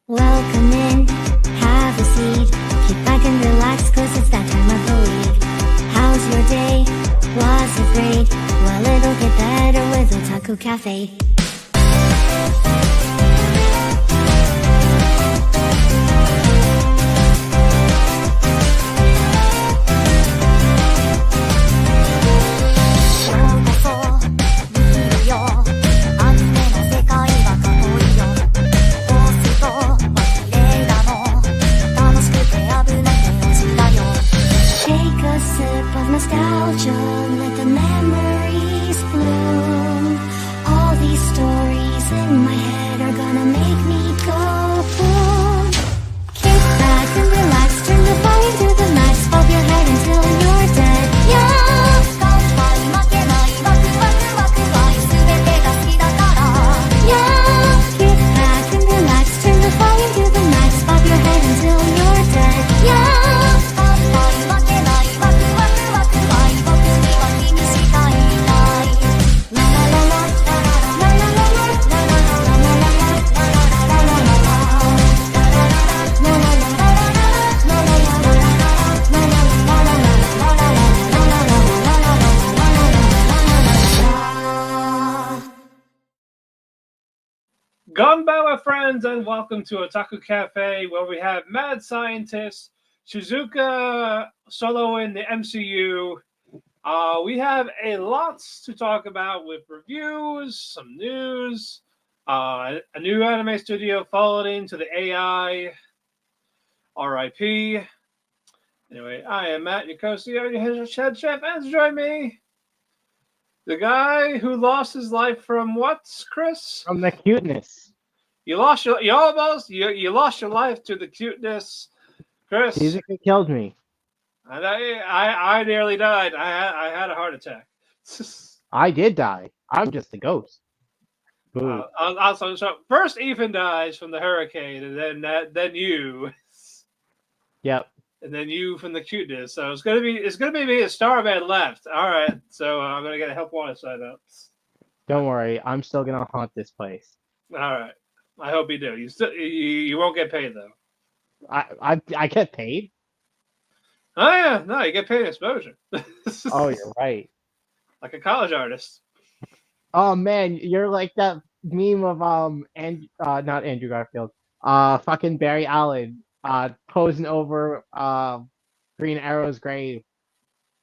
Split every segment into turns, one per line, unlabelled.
Welcome in, have a seat. Kick back and relax, cause it's that time of the week. How's your day? Was it great? Well, it'll get better with Otalku Cafe. Nostalgia, let the memories bloom. All these stories in my head are gonna make me go boom. Kick back and relax, turn the volume to the max, bob your head until you're dead. Yeah. Yeah. Kick back and relax, turn the volume to the max, bob your head until you're dead. Yeah.
Gonba, my friends, and welcome to Otaku Cafe, where we have mad scientist Shizuka solo in the MCU. We have a lot to talk about with reviews, some news, a new anime studio following to the AI, RIP. Anyway, I am Matt Yokosi, your head chef, and join me, the guy who lost his life from what, Chris?
From the cuteness.
You lost your life to the cuteness, Chris.
Physically killed me.
And I nearly died. I had a heart attack.
I did die. I'm just a ghost.
Also, so first Ethan dies from the hurricane, and then you.
Yep.
And then you from the cuteness. So it's gonna be me and Starman left. All right. So I'm gonna get a help wanted sign up.
Don't worry. I'm still gonna haunt this place.
All right. I hope you do. You won't get paid though.
I get paid.
Oh yeah, no, you get paid exposure.
Oh, you're right.
Like a college artist.
Oh man, you're like that meme of not Andrew Garfield. Fucking Barry Allen posing over Green Arrow's grave.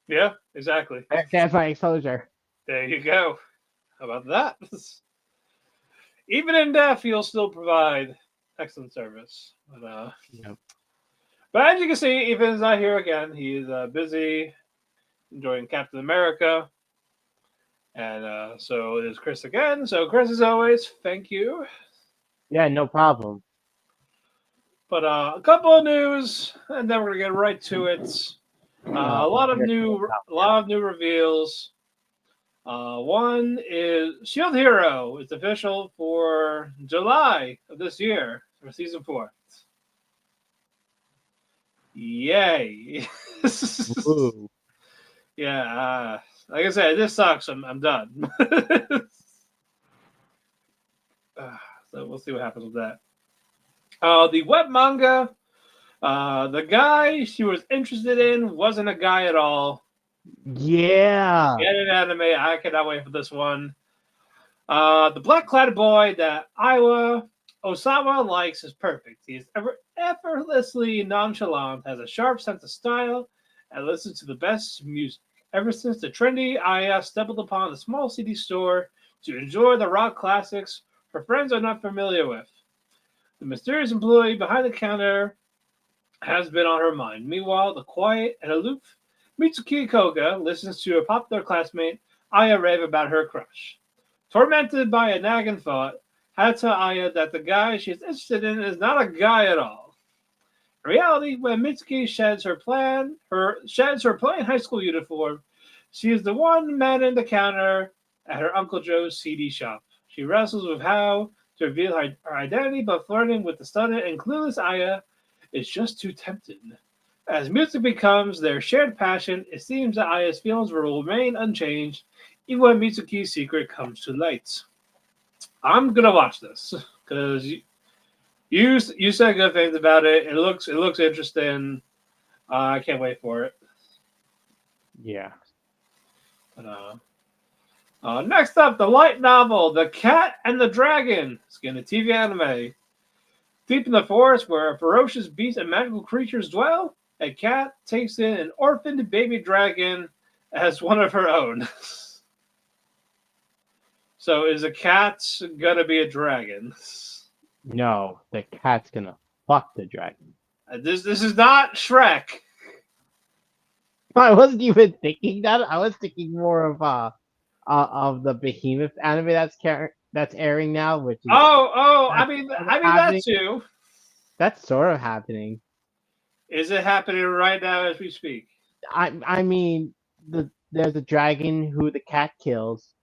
Yeah, exactly.
That's my exposure.
There you go. How about that? Even in death, you'll still provide excellent service.
Yep.
But as you can see, Ethan's not here again. He's busy enjoying Captain America. And so it is Chris again. So Chris, as always, thank you.
Yeah, no problem.
But a couple of news, and then we're gonna get right to it. A lot of new reveals. One is Shield Hero. It's official for July of this year for season 4. Yay!
Ooh.
Yeah. Like I said, this sucks. I'm done. So we'll see what happens with that. The web manga. The guy she was interested in wasn't a guy at all.
Yeah.
Get an anime. I cannot wait for this one. The black-clad boy that Iowa Osawa likes is perfect. He is effortlessly nonchalant, has a sharp sense of style, and listens to the best music. Ever since the trendy Aya stumbled upon a small CD store to enjoy the rock classics her friends are not familiar with, the mysterious employee behind the counter has been on her mind. Meanwhile, the quiet and aloof Mitsuki Koga listens to a popular classmate, Aya, rave about her crush. Tormented by a nagging thought, how to tell Aya that the guy she's interested in is not a guy at all. In reality, when Mitsuki sheds her plain high school uniform, she is the one manning the counter at her Uncle Joe's CD shop. She wrestles with how to reveal her identity, but flirting with the stunning and clueless Aya is just too tempting. As music becomes their shared passion, it seems that Aya's feelings will remain unchanged even when Mitsuki's secret comes to light. I'm gonna watch this because you You said good things about it. It looks interesting. I can't wait for it.
Yeah.
But, next up, the light novel, The Cat and the Dragon. It's getting a TV anime. Deep in the forest where ferocious beasts and magical creatures dwell, a cat takes in an orphaned baby dragon as one of her own. So is a cat gonna be a dragon?
No, the cat's gonna fuck the dragon.
This is not Shrek.
I wasn't even thinking that. I was thinking more of the Behemoth anime that's airing now, which is
I mean
happening.
that too.
That's sort of happening.
Is it happening right now as we speak?
I mean, there's a dragon who the cat kills,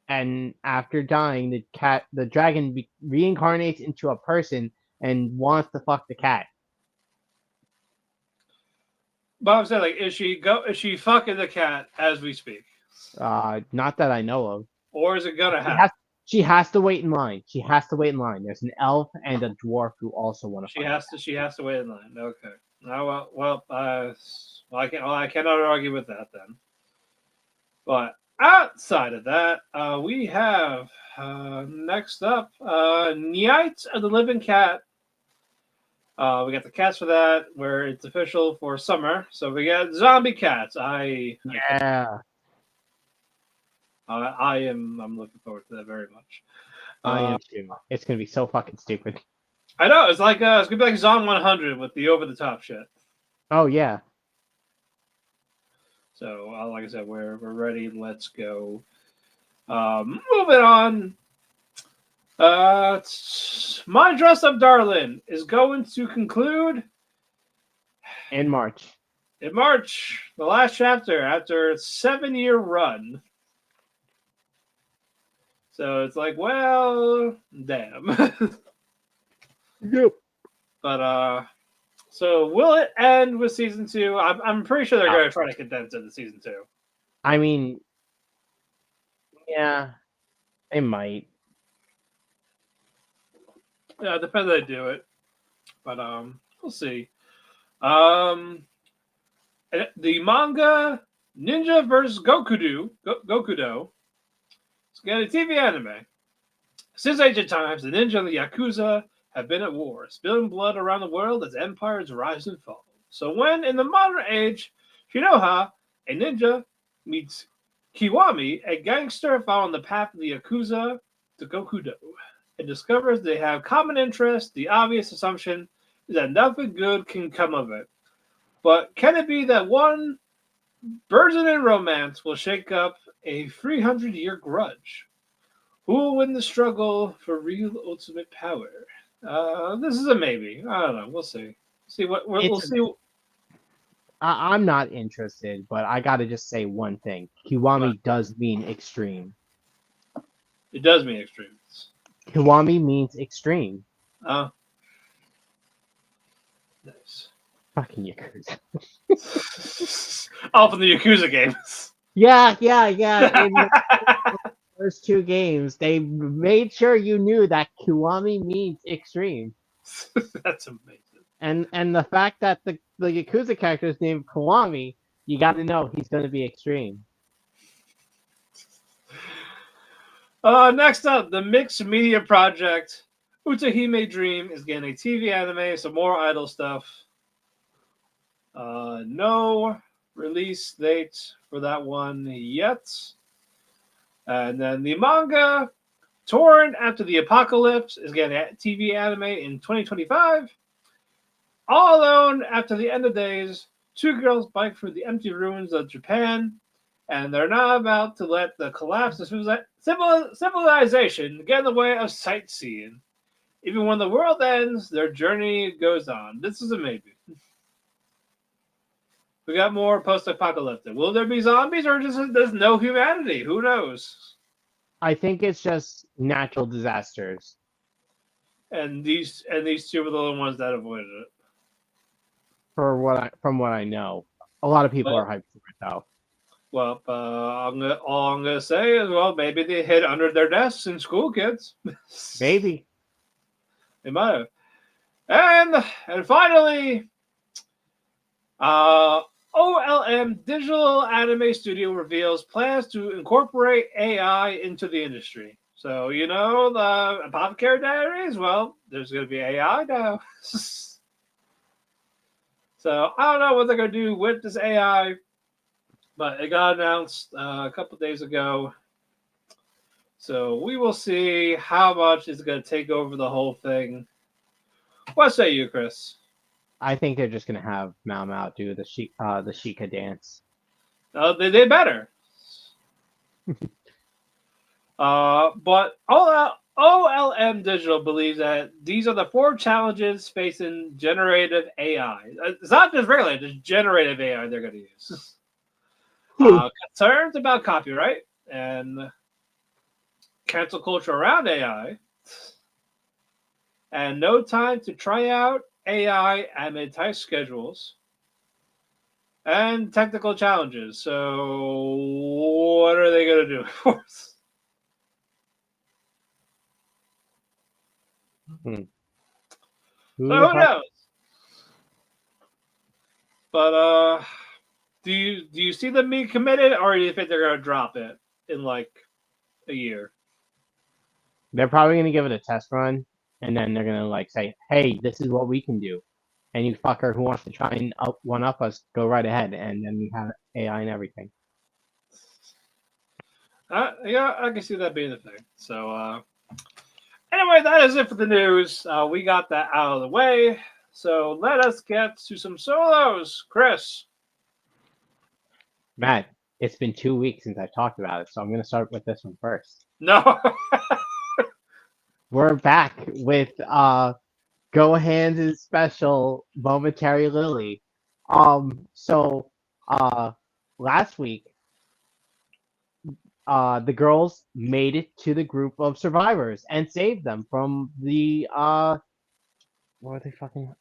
and after dying, the dragon reincarnates into a person and wants to fuck the cat.
But I'm saying, like, is she fucking the cat as we speak,
Not that I know of.
or is it gonna happen?
She has to wait in line. She has to wait in line. There's an elf and a dwarf who also want to.
She has to wait in line. Okay. Oh, I cannot argue with that then. But outside of that, we have next up Night of the Living Cat. We got the cats for that, where it's official for summer. So we got zombie cats. I'm looking forward to that very much.
I am too. It's gonna be so fucking stupid.
I know, it's like it's gonna be like Zom 100 with the over the top shit.
Oh yeah.
So like I said, we're ready. Let's go. Moving on. My Dress Up Darling is going to conclude
In March.
in March, the last chapter after its 7-year run. So it's like, well, damn.
Yep.
But so will it end with season 2? I'm pretty sure they're going to try to condense it to season 2.
I mean, yeah, they might.
Yeah, it depends how they do it, but we'll see. The manga Ninja vs. Gokudo. It's got a TV anime. Since ancient times, the ninja and the yakuza have been at war, spilling blood around the world as empires rise and fall. So when, in the modern age, Shinoha, a ninja, meets Kiwami, a gangster following the path of the yakuza to Gokudo, and discovers they have common interests, the obvious assumption is that nothing good can come of it. But can it be that one burgeoning romance will shake up a 300-year grudge? Who will win the struggle for real ultimate power? This is a maybe. I don't know. We'll see. We'll see.
I'm not interested, but I gotta just say one thing. Kiwami does mean extreme.
It does mean extreme.
Kiwami means extreme.
Oh. Nice.
Fucking Yakuza.
Oh, from the Yakuza games.
Yeah. In the first 2 games, they made sure you knew that Kiwami means extreme.
That's amazing.
And the fact that the Yakuza character is named Kiwami, you got to know he's going to be extreme.
Next up, the mixed media project Utahime Dream is getting a TV anime, some more idol stuff. No release date for that one yet. And then the manga Torn After the Apocalypse is getting a TV anime in 2025. All alone after the end of days, 2 girls bike through the empty ruins of Japan, and they're not about to let the collapse of civilization get in the way of sightseeing. Even when the world ends, their journey goes on. This is a maybe. We got more post-apocalyptic. Will there be zombies, or just there's no humanity? Who knows?
I think it's just natural disasters.
And these 2 were the only ones that avoided it.
From what I know, a lot of people are hyped for it though.
Well, all I'm gonna say is, well, maybe they hid under their desks in school, kids.
Maybe.
They might have. And finally, OLM Digital Anime Studio reveals plans to incorporate AI into the industry. So, the Apothecary Diaries, well, there's going to be AI now. So, I don't know what they're going to do with this AI, but it got announced a couple days ago. So, we will see how much is going to take over the whole thing. What say you, Chris?
I think they're just gonna have Mao Mao do the Sheikah dance.
They did better. But OLM Digital believes that these are the 4 challenges facing generative AI. It's not just regular, it's generative AI they're going to use. Concerns about copyright and cancel culture around AI, and no time to try out AI amid tight schedules, and technical challenges. So, what are they going to do for us?
Who
So who knows? But do you see them being committed, or do you think they're gonna drop it in like a year?
They're probably gonna give it a test run, and then they're gonna like say, "Hey, this is what we can do." And you fucker who wants to try and one up us, go right ahead, and then we have AI and everything.
Yeah, I can see that being the thing. So anyway, that is it for the news. We got that out of the way. So let us get to some solos, Chris.
Matt, it's been 2 weeks since I've talked about it, so I'm gonna start with this one first.
No.
We're back with Gohan's special Momentary Lily. So last week the girls made it to the group of survivors and saved them from the what are they fucking,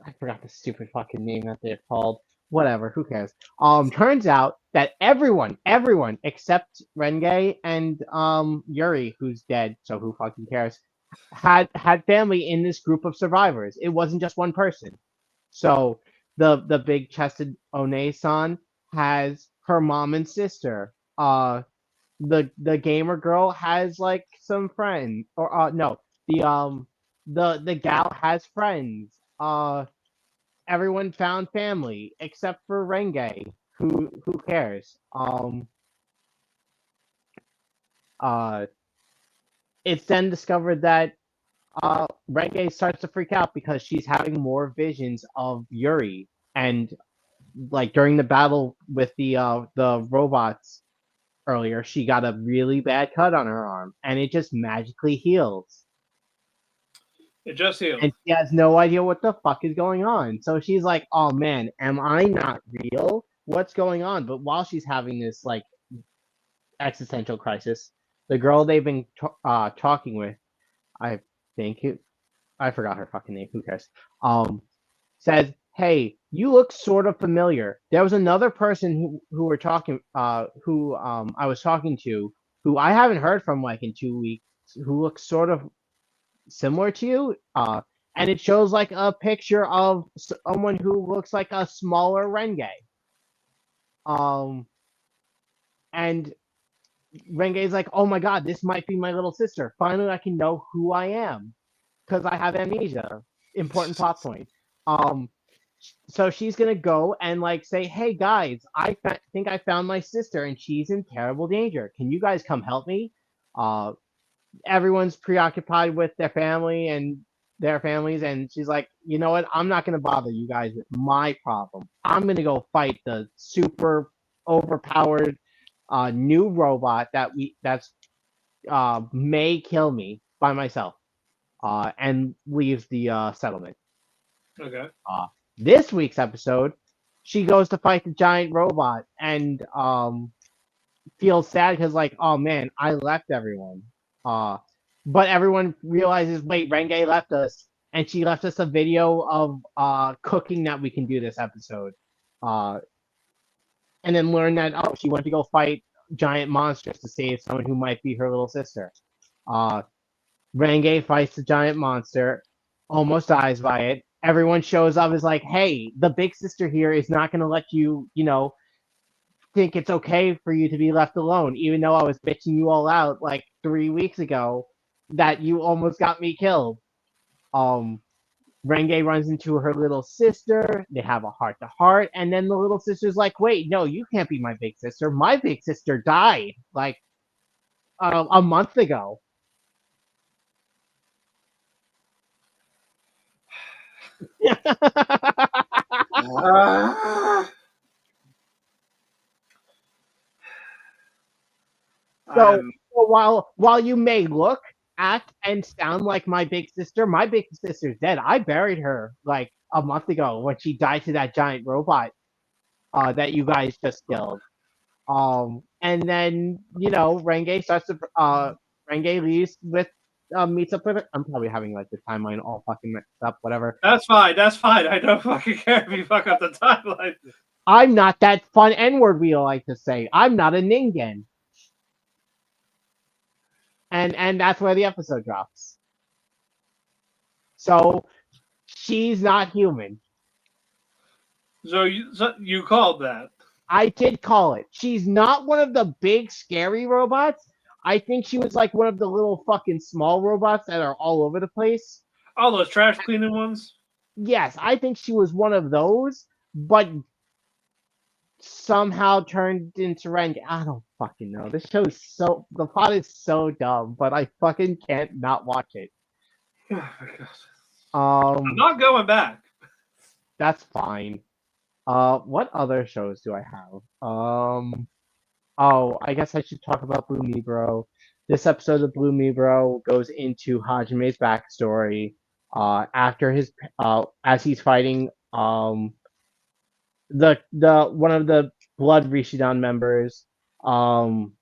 I forgot the stupid fucking name that they're called. Whatever, who cares? Turns out that everyone except Renge and Yuri, who's dead, so who fucking cares, had family in this group of survivors. It wasn't just one person. So the big chested One-san has her mom and sister. The gamer girl has like some friends, or no, the gal has friends. Everyone found family except for Renge, who cares. Uh, it's then discovered that Renge starts to freak out because she's having more visions of Yuri, and like during the battle with the robots earlier, she got a really bad cut on her arm, and it just magically heals.
It just healed.
And she has no idea what the fuck is going on. So she's like, "Oh man, am I not real? What's going on?" But while she's having this like existential crisis, the girl they've been talking with, I think I forgot her fucking name. Who cares? Says, "Hey, you look sort of familiar. There was another person who were talking, who I was talking to, who I haven't heard from like in 2 weeks, who looks sort of similar to you." And it shows like a picture of someone who looks like a smaller Renge. And Renge's like, "Oh my god, this might be my little sister. Finally, I can know who I am because I have amnesia." Important plot point. So she's gonna go and like say, "Hey guys, I think I found my sister, and she's in terrible danger. Can you guys come help me?" Everyone's preoccupied with their family and their families, and she's like, "You know what? I'm not gonna bother you guys with my problem. I'm gonna go fight the super overpowered new robot that's may kill me by myself," and leaves the settlement.
Okay.
This week's episode, she goes to fight the giant robot and feels sad because like, "Oh man, I left everyone." But everyone realizes, wait, Renge left us, and she left us a video of cooking that we can do this episode. And then learn that, oh, she went to go fight giant monsters to save someone who might be her little sister. Renge fights the giant monster. almost dies by it. Everyone shows up is like, hey, the big sister here is not gonna let you, think it's okay for you to be left alone, even though I was bitching you all out like 3 weeks ago that you almost got me killed. Um, Renge runs into her little sister. They have a heart to heart, and then the little sister's like, "Wait, no, you can't be my big sister. My big sister died like a month ago."
Ah,
So,
I'm
while you may look, act, and sound like my big sister's dead. I buried her like a month ago when she died to that giant robot that you guys just killed. And then Renge leaves with meets up with her. I'm probably having like the timeline all fucking mixed up. Whatever.
That's fine. That's fine. I don't fucking care if you fuck up the timeline.
I'm not that fun N word we like to say. I'm not a ningen. And that's where the episode drops. So she's not human.
So you called that.
I did call it. She's not one of the big scary robots. I think she was like one of the little fucking small robots that are all over the place.
All those trash cleaning ones.
Yes, I think she was one of those, but somehow turned into Ren. I don't fucking know. This show is the plot is so dumb, but I fucking can't not watch it.
Oh my god. I'm
Um,
not going back.
that's fine. What other shows do I have? Oh, I guess I should talk about Blue Me Bro. This episode of Blue Me Bro goes into Hajime's backstory. After as he's fighting the one of the Blood Rishidan members. Um,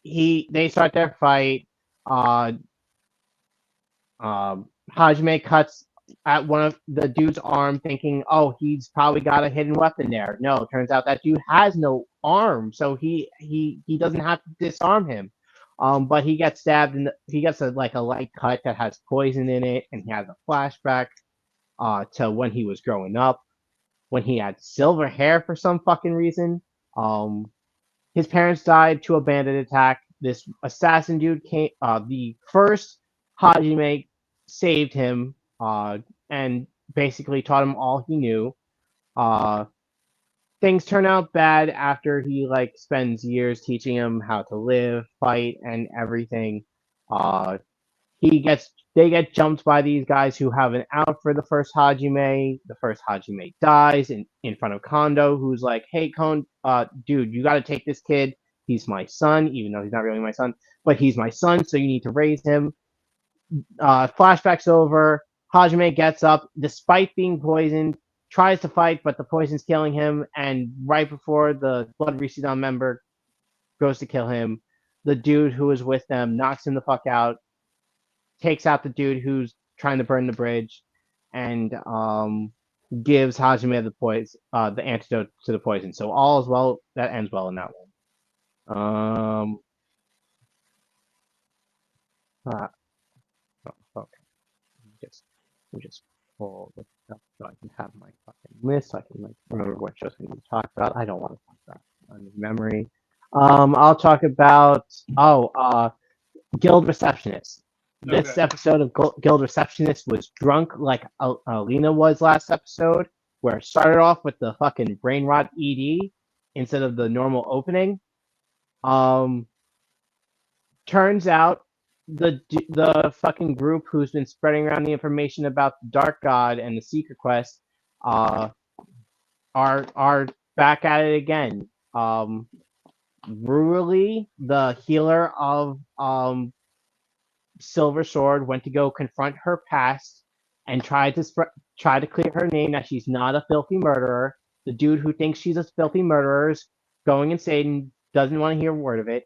they start their fight. Uh, Hajime cuts at one of the dude's arm, thinking, "Oh, he's probably got a hidden weapon there." No, turns out that dude has no arm, so he doesn't have to disarm him. But he gets stabbed, and he gets like a light cut that has poison in it, and he has a flashback to when he was growing up, when he had silver hair for some fucking reason. Um, his parents died to a bandit attack. This assassin dude came. The first Hajime saved him and basically taught him all he knew. Uh, Things turn out bad after he like spends years teaching him how to live, fight, and everything. Uh, they get jumped by these guys who have an out for the first Hajime. The first Hajime dies in front of Kondo, who's like, "Hey, dude, you got to take this kid. He's my son, even though he's not really my son, but he's my son, so you need to raise him." Flashback's over. Hajime gets up, despite being poisoned, tries to fight, but the poison's killing him. And right before the Blood Rishidan member goes to kill him, the dude who was with them knocks him the fuck out, takes out the dude who's trying to burn the bridge, and gives Hajime the antidote to the poison. So all is well. That ends well in that one. Uh, okay. Just pull this up so I can have my fucking list. So I can like remember what shows we need to talk about. I don't want to talk about on memory. I'll talk about Guild Receptionist. This
Okay.
episode of Guild Receptionist was drunk like Alina was last episode, where it started off with the fucking brain rot ED instead of the normal opening. Um, Turns out the fucking group who's been spreading around the information about the Dark God and the Secret Quest uh, are back at it again. Rurally, the healer of Silver Sword went to go confront her past and try to clear her name that she's not a filthy murderer. The dude who thinks she's a filthy murderer is going insane, doesn't want to hear a word of it.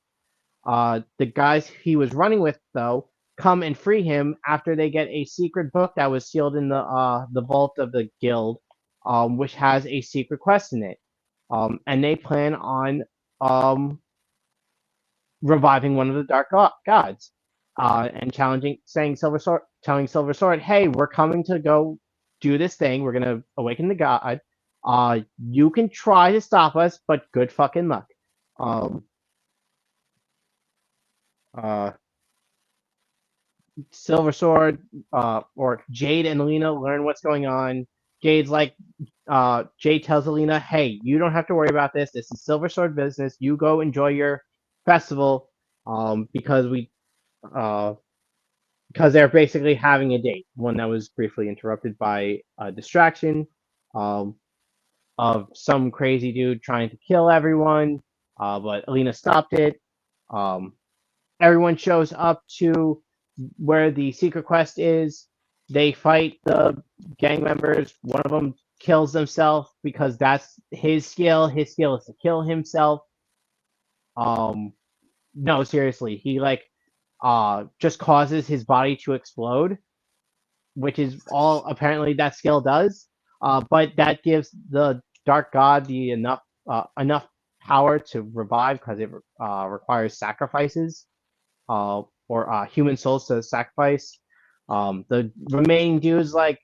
The guys he was running with, though, come and free him after they get a secret book that was sealed in the vault of the guild, which has a secret quest in it. And they plan on reviving one of the dark gods, and challenging, saying telling Silver Sword, "Hey, we're coming to go do this thing. We're gonna awaken the god. You can try to stop us, but good fucking luck." Um, uh, Silver Sword, or Jade and Alina learn what's going on. Jade's like, Jade tells Alina, "Hey, you don't have to worry about this. This is Silver Sword business. You go enjoy your festival." Because uh, because they're basically having a date, one that was briefly interrupted by a distraction, um, of some crazy dude trying to kill everyone, but Alina stopped it. Um, Everyone shows up to where the secret quest is. They fight the gang members. One of them kills himself because that's his skill. His skill is to kill himself. Um, no, seriously, he like just causes his body to explode, which is all apparently that skill does. But that gives the Dark God the enough power to revive because it requires sacrifices, or human souls to sacrifice. The remaining dudes like,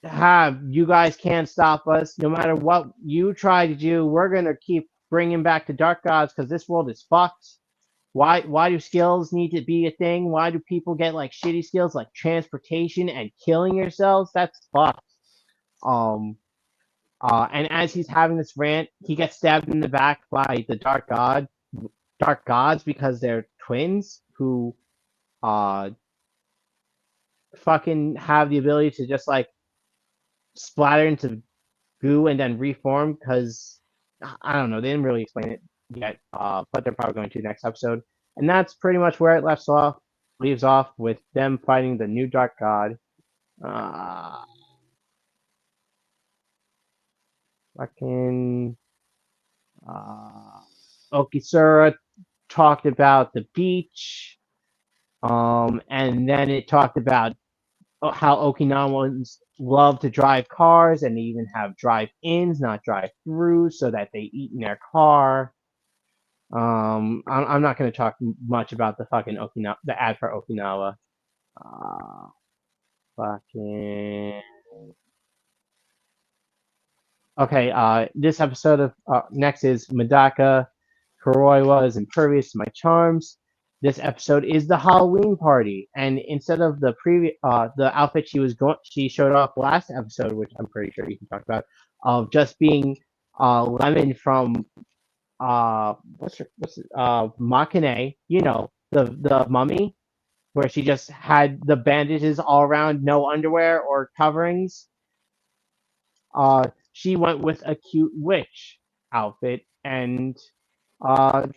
you guys can't stop us. No matter what you try to do, we're gonna keep bringing back the Dark Gods because this world is fucked. Why do skills need to be a thing? Why do people get like shitty skills like transportation and killing yourselves? That's fucked. Um and as he's having this rant, he gets stabbed in the back by the Dark Gods because they're twins who uh fucking have the ability to just like splatter into goo and then reform because I don't know, they didn't really explain it yet, but they're probably going to next episode. And that's pretty much where it leaves off with them fighting the new Dark God. Uh, fucking Okisura talked about the beach, and then it talked about how Okinawans love to drive cars, and they even have drive-ins, not drive-throughs, so that they eat in their car. I'm not going to talk much about the fucking Okinawa, the ad for Okinawa. Uh, fucking. Okay, this episode of next is Medaka. Kuroiwa is impervious to my charms. This episode is the Halloween party, and instead of the outfit she showed off last episode, which I'm pretty sure you can talk about, of just being Lemon from Makane, the mummy, where she just had the bandages all around, no underwear or coverings. She went with a cute witch outfit, and uh,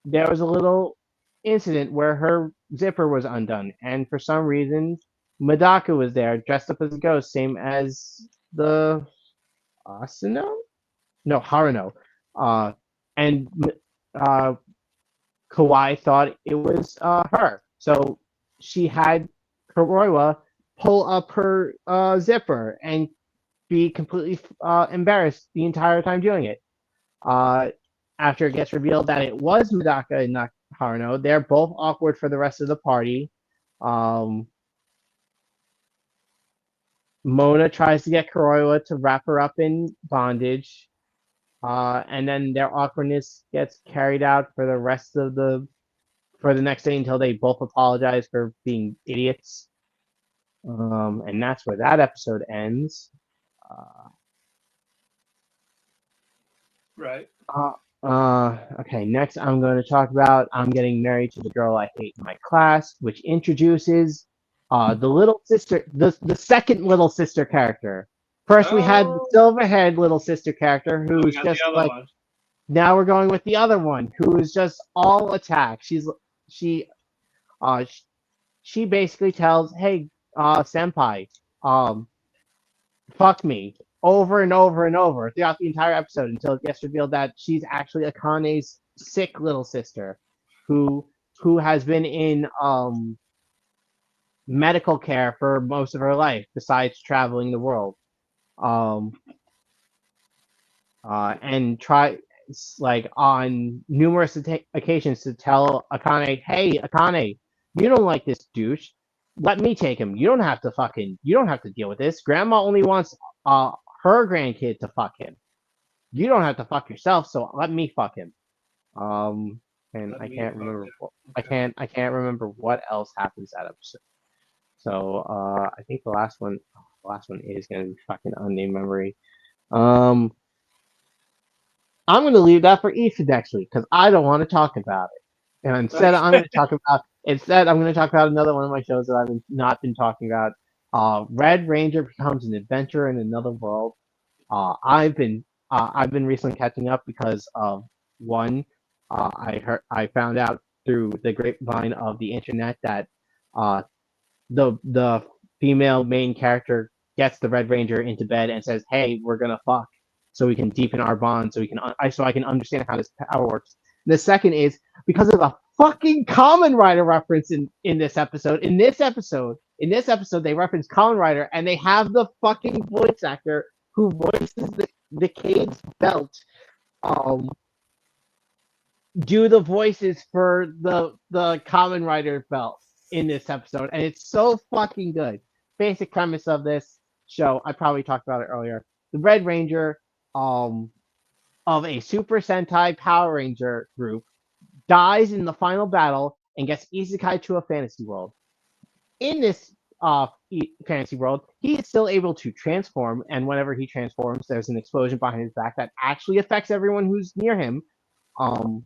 there was a little incident where her zipper was undone, and for some reason, Madaka was there, dressed up as a ghost, same as the Asano? No, Haruno. And uh, Kawai thought it was her. So she had Kuroiwa pull up her zipper and be completely embarrassed the entire time doing it. Uh, After it gets revealed that it was Medaka and not Haruno, they're both awkward for the rest of the party. Um, Mona tries to get Kuroiwa to wrap her up in bondage. And then their awkwardness gets carried out for the next day until they both apologize for being idiots. And that's where that episode ends.
Right.
Okay, next I'm going to talk about I'm Getting Married to the Girl I Hate in My Class, which introduces the little sister, the second little sister character. First, we had the silver-haired little sister character
We
who's
got
just
the other
like.
one.
Now we're going with the other one, who is just all attack. She uh she basically tells, "Hey, senpai, um, fuck me," over and over and over throughout the entire episode until it gets revealed that she's actually Akane's sick little sister, who has been in medical care for most of her life, besides traveling the world. Um, and try like on numerous occasions to tell Akane, "Hey, Akane, you don't like this douche. let me take him. You don't have to deal with this. Grandma only wants her grandkid to fuck him. You don't have to fuck yourself, so let me fuck him. And
Let
I
me
can't
fuck
remember.
it.
I
Okay.
can't remember what else happens that episode. So I think the last one is gonna be fucking unnamed memory. Um, I'm gonna leave that for Ethan next week because I don't want to talk about it. And
Okay.
instead I'm gonna talk about another one of my shows that not been talking about. Red Ranger becomes an adventurer in another world. I've been recently catching up because of one. I found out through the grapevine of the internet that uh the female main character gets the Red Ranger into bed and says, "Hey, we're gonna fuck, so we can deepen our bond, so I can understand how this power works." The second is because of a fucking Kamen Rider reference in this episode. In this episode, they reference Kamen Rider, and they have the fucking voice actor who voices the kid's belt um do the voices for the Kamen Rider belt in this episode, and it's so fucking good. Basic premise of this show, I probably talked about it earlier. The Red Ranger, um, of a Super Sentai Power Ranger group, dies in the final battle and gets isekai to a fantasy world. In this fantasy world, he is still able to transform, and whenever he transforms, there's an explosion behind his back that actually affects everyone who's near him. Um,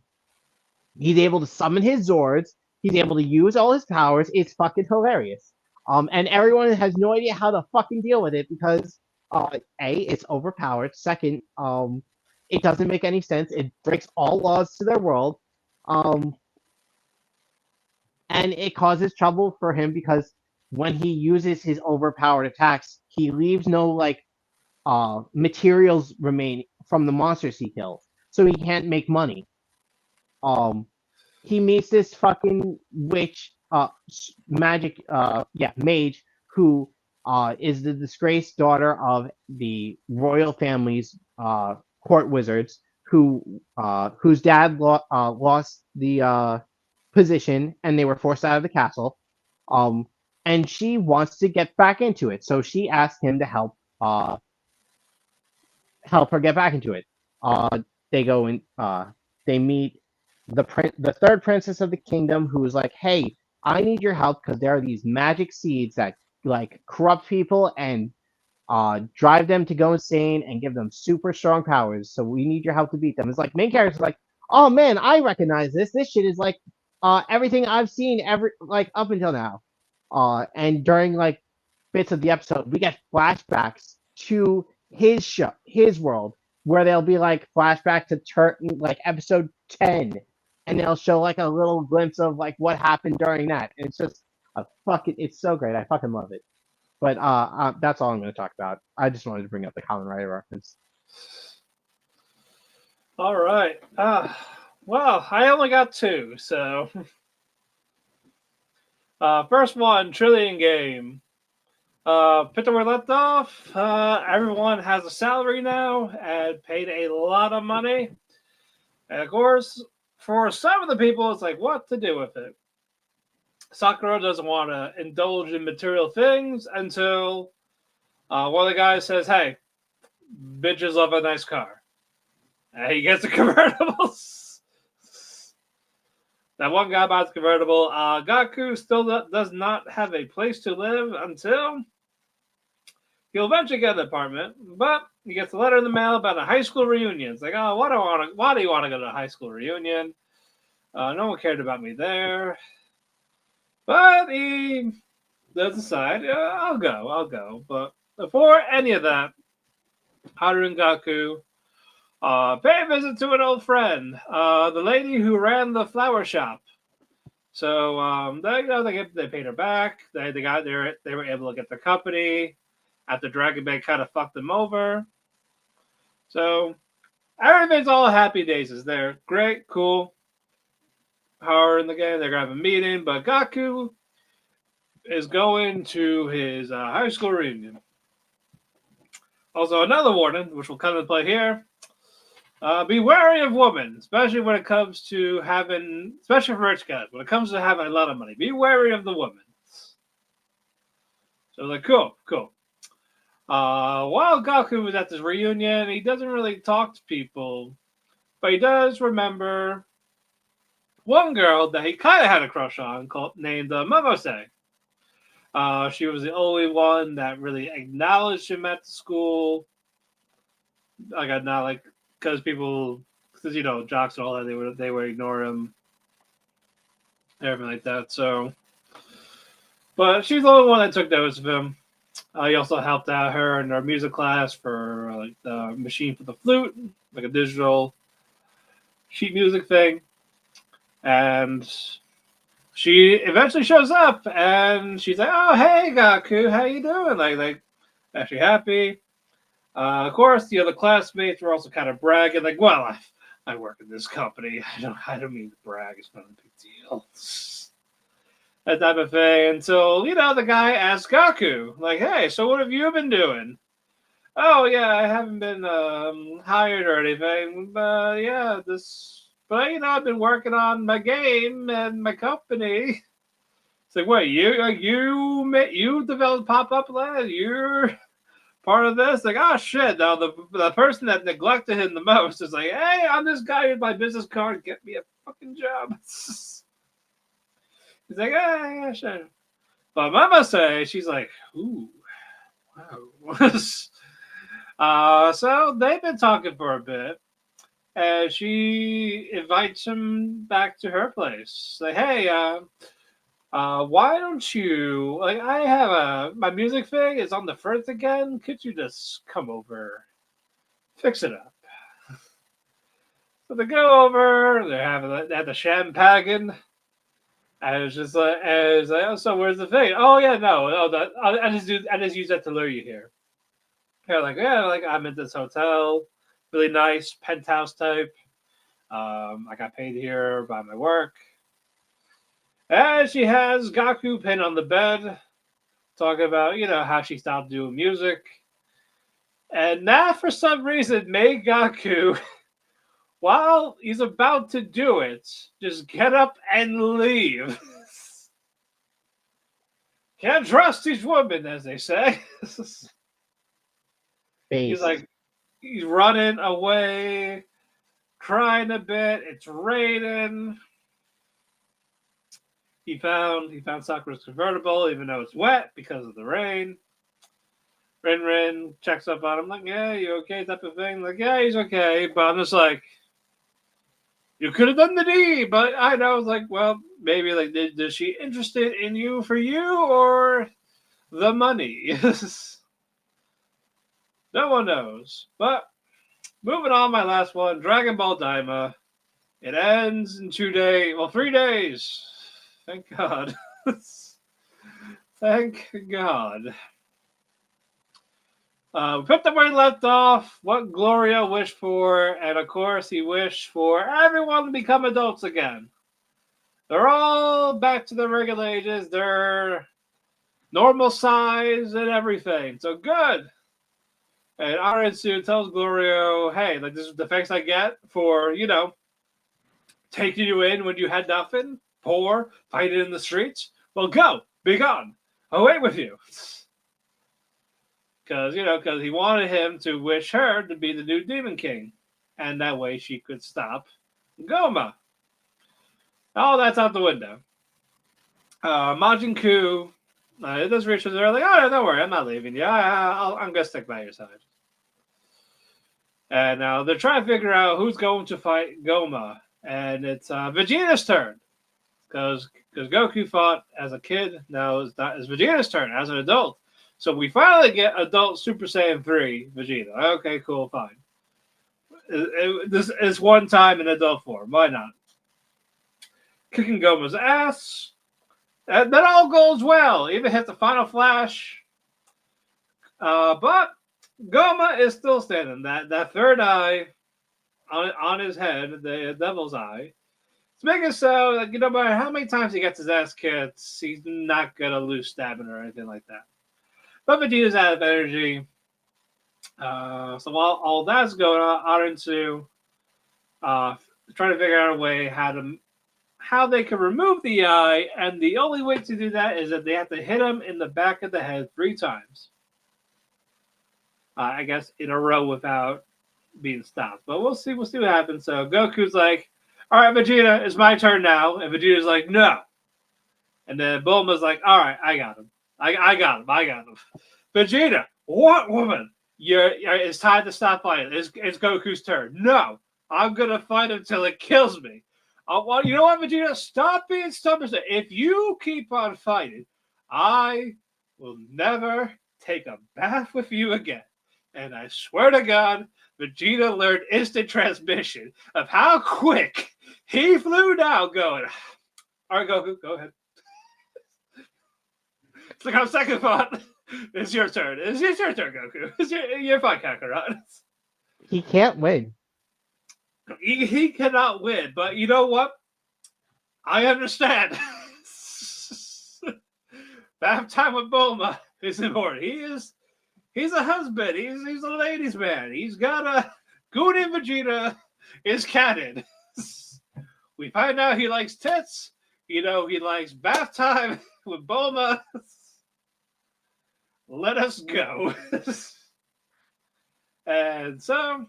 He's able to summon his Zords. He's able to use all his powers. It's fucking hilarious. And everyone has no idea how to fucking deal with it because, it's overpowered. Second, it doesn't make any sense. It breaks all laws to their world. Um, and it causes trouble for him because when he uses his overpowered attacks, he leaves no materials remain from the monsters he kills, so he can't make money. Um, he meets this fucking witch, mage, who is the disgraced daughter of the royal family's court wizards, whose dad lost the position and they were forced out of the castle. Um, and she wants to get back into it, so she asked him to help her get back into it. They go and they meet the third princess of the kingdom, who is like, "Hey, I need your help because there are these magic seeds that like corrupt people and drive them to go insane and give them super strong powers. So we need your help to beat them." It's like main character's like, "Oh man, I recognize this. This shit is like everything I've seen ever like up until now." And during like bits of the episode, we get flashbacks to his world, where they'll be like flashback to like episode 10, and they'll show like a little glimpse of like what happened during that. And it's just it's so great. I fucking love it. But that's all I'm going to talk about. I just wanted to bring up the Kamen Rider reference.
All right. Well, I only got two, so first one, Trillion Game. Picked where left off. Everyone has a salary now and paid a lot of money. And of course, for some of the people, it's like, what to do with it? Sakura doesn't want to indulge in material things until one of the guys says, "Hey, bitches love a nice car." And he gets a convertible. That one guy buys a convertible. Gaku still does not have a place to live until he'll eventually get an apartment, but he gets a letter in the mail about a high school reunion. It's like, oh, why do you want to go to a high school reunion? No one cared about me there. But he does decide, yeah, I'll go. But before any of that, Haru and Gaku pay a visit to an old friend, the lady who ran the flower shop. So they paid her back. They were able to get the company after Dragon Ball kind of fucked them over. So everything's all happy days. They're great, cool. Power in the game. They're gonna have a meeting, but Gaku is going to his high school reunion. Also, another warning, which will come into play here. Be wary of women, especially when it comes to especially for rich guys, when it comes to having a lot of money. Be wary of the women. So like, cool, cool. While Gaku was at this reunion, he doesn't really talk to people, but he does remember one girl that he kind of had a crush on, named Momose. She was the only one that really acknowledged him at the school. Like, not like because people, because jocks and all that, they would ignore him, everything like that. So, but she's the only one that took notice of him. He also helped out her in her music class for like the machine for the flute, like a digital sheet music thing. And she eventually shows up, and she's like, "Oh, hey, Gaku, how you doing?" Like, actually happy. Of course, the other classmates were also kind of bragging, like, "Well, I work in this company. I don't mean to brag. It's not a big deal." That type of thing. Until the guy asked Gaku, like, "Hey, so what have you been doing?" "Oh yeah, I haven't been hired or anything, but yeah, But I've been working on my game and my company." It's like, wait, you developed Pop Up Land? You're part of this? Like, oh shit! Now the person that neglected him the most is like, "Hey, I'm this guy with my business card. Get me a fucking job." He's like, yeah, sure. But Mama say she's like, ooh, wow. So they've been talking for a bit, and she invites him back to her place. Like, hey, why don't you I have my music thing is on the first again. Could you just come over, fix it up? So they go over. They have the champagne. And it's just like, oh, so where's the thing? Oh yeah, no, I just use that to lure you here. They're like, yeah, like I'm at this hotel, really nice penthouse type. I got paid here by my work. And she has Gaku pinned on the bed, talking about how she stopped doing music, and that for some reason made Gaku, while he's about to do it, just get up and leave. Can't trust these women, as they say. He's like, he's running away, crying a bit. It's raining. He found Sakura's convertible, even though it's wet because of the rain. Rin checks up on him, like, yeah, you okay, type of thing. Like, yeah, he's okay. But I'm just like, you could have done the deed. But I know, it's like, well, maybe, like, is she interested in you for you or the money? No one knows. But moving on, my last one, Dragon Ball Daima. It ends in 3 days. Thank God. Thank God. We picked up where he left off, what Gloria wished for, and of course he wished for everyone to become adults again. They're all back to their regular ages. They're normal size and everything. So good. And Arensu tells Glorio, hey, like, this is the thanks I get for, taking you in when you had nothing, poor, fighting in the streets. Well, go, be gone, away with you. Because he wanted him to wish her to be the new Demon King. And that way she could stop Goma. Oh, that's out the window. Majin Ku, it does reach us. They're like, oh, don't worry, I'm not leaving you. I'm going to stick by your side. And now they're trying to figure out who's going to fight Goma. And it's Vegeta's turn. Because Goku fought as a kid. Now it's Vegeta's turn as an adult. So we finally get adult Super Saiyan 3 Vegeta. Okay, cool, fine. This is one time in adult form. Why not? Kicking Goma's ass. And that all goes well. Even hit the final flash. But Goma is still standing. That third eye on his head, the devil's eye, it's making so that no matter how many times he gets his ass kicked, he's not going to lose stamina or anything like that. But Vegeta's out of energy. So while all that's going on, Arensu trying to figure out a way how to how they can remove the eye, and the only way to do that is that they have to hit him in the back of the head 3 times. I guess in a row without being stopped. But we'll see. We'll see what happens. So Goku's like, "All right, Vegeta, it's my turn now," and Vegeta's like, "No." And then Bulma's like, "All right, I got him. I got him. I got him." Vegeta, what woman? It's time to stop fighting. It's Goku's turn. No, I'm gonna fight him till it kills me. Well, you know what, Vegeta? Stop being stubborn. If you keep on fighting, I will never take a bath with you again. And I swear to God, Vegeta learned instant transmission of how quick he flew down going, all right, Goku, go ahead. It's like, I'm second thought. It's your turn. It's your turn, Goku. You're fine, Kakarot.
He can't win.
He cannot win, but you know what? I understand. Bath time with Bulma is important. He's a husband. He's a ladies' man. He's got a Goon and Vegeta is canon. We find out he likes tits. You know, he likes bath time with Bulma. Let us go. And so,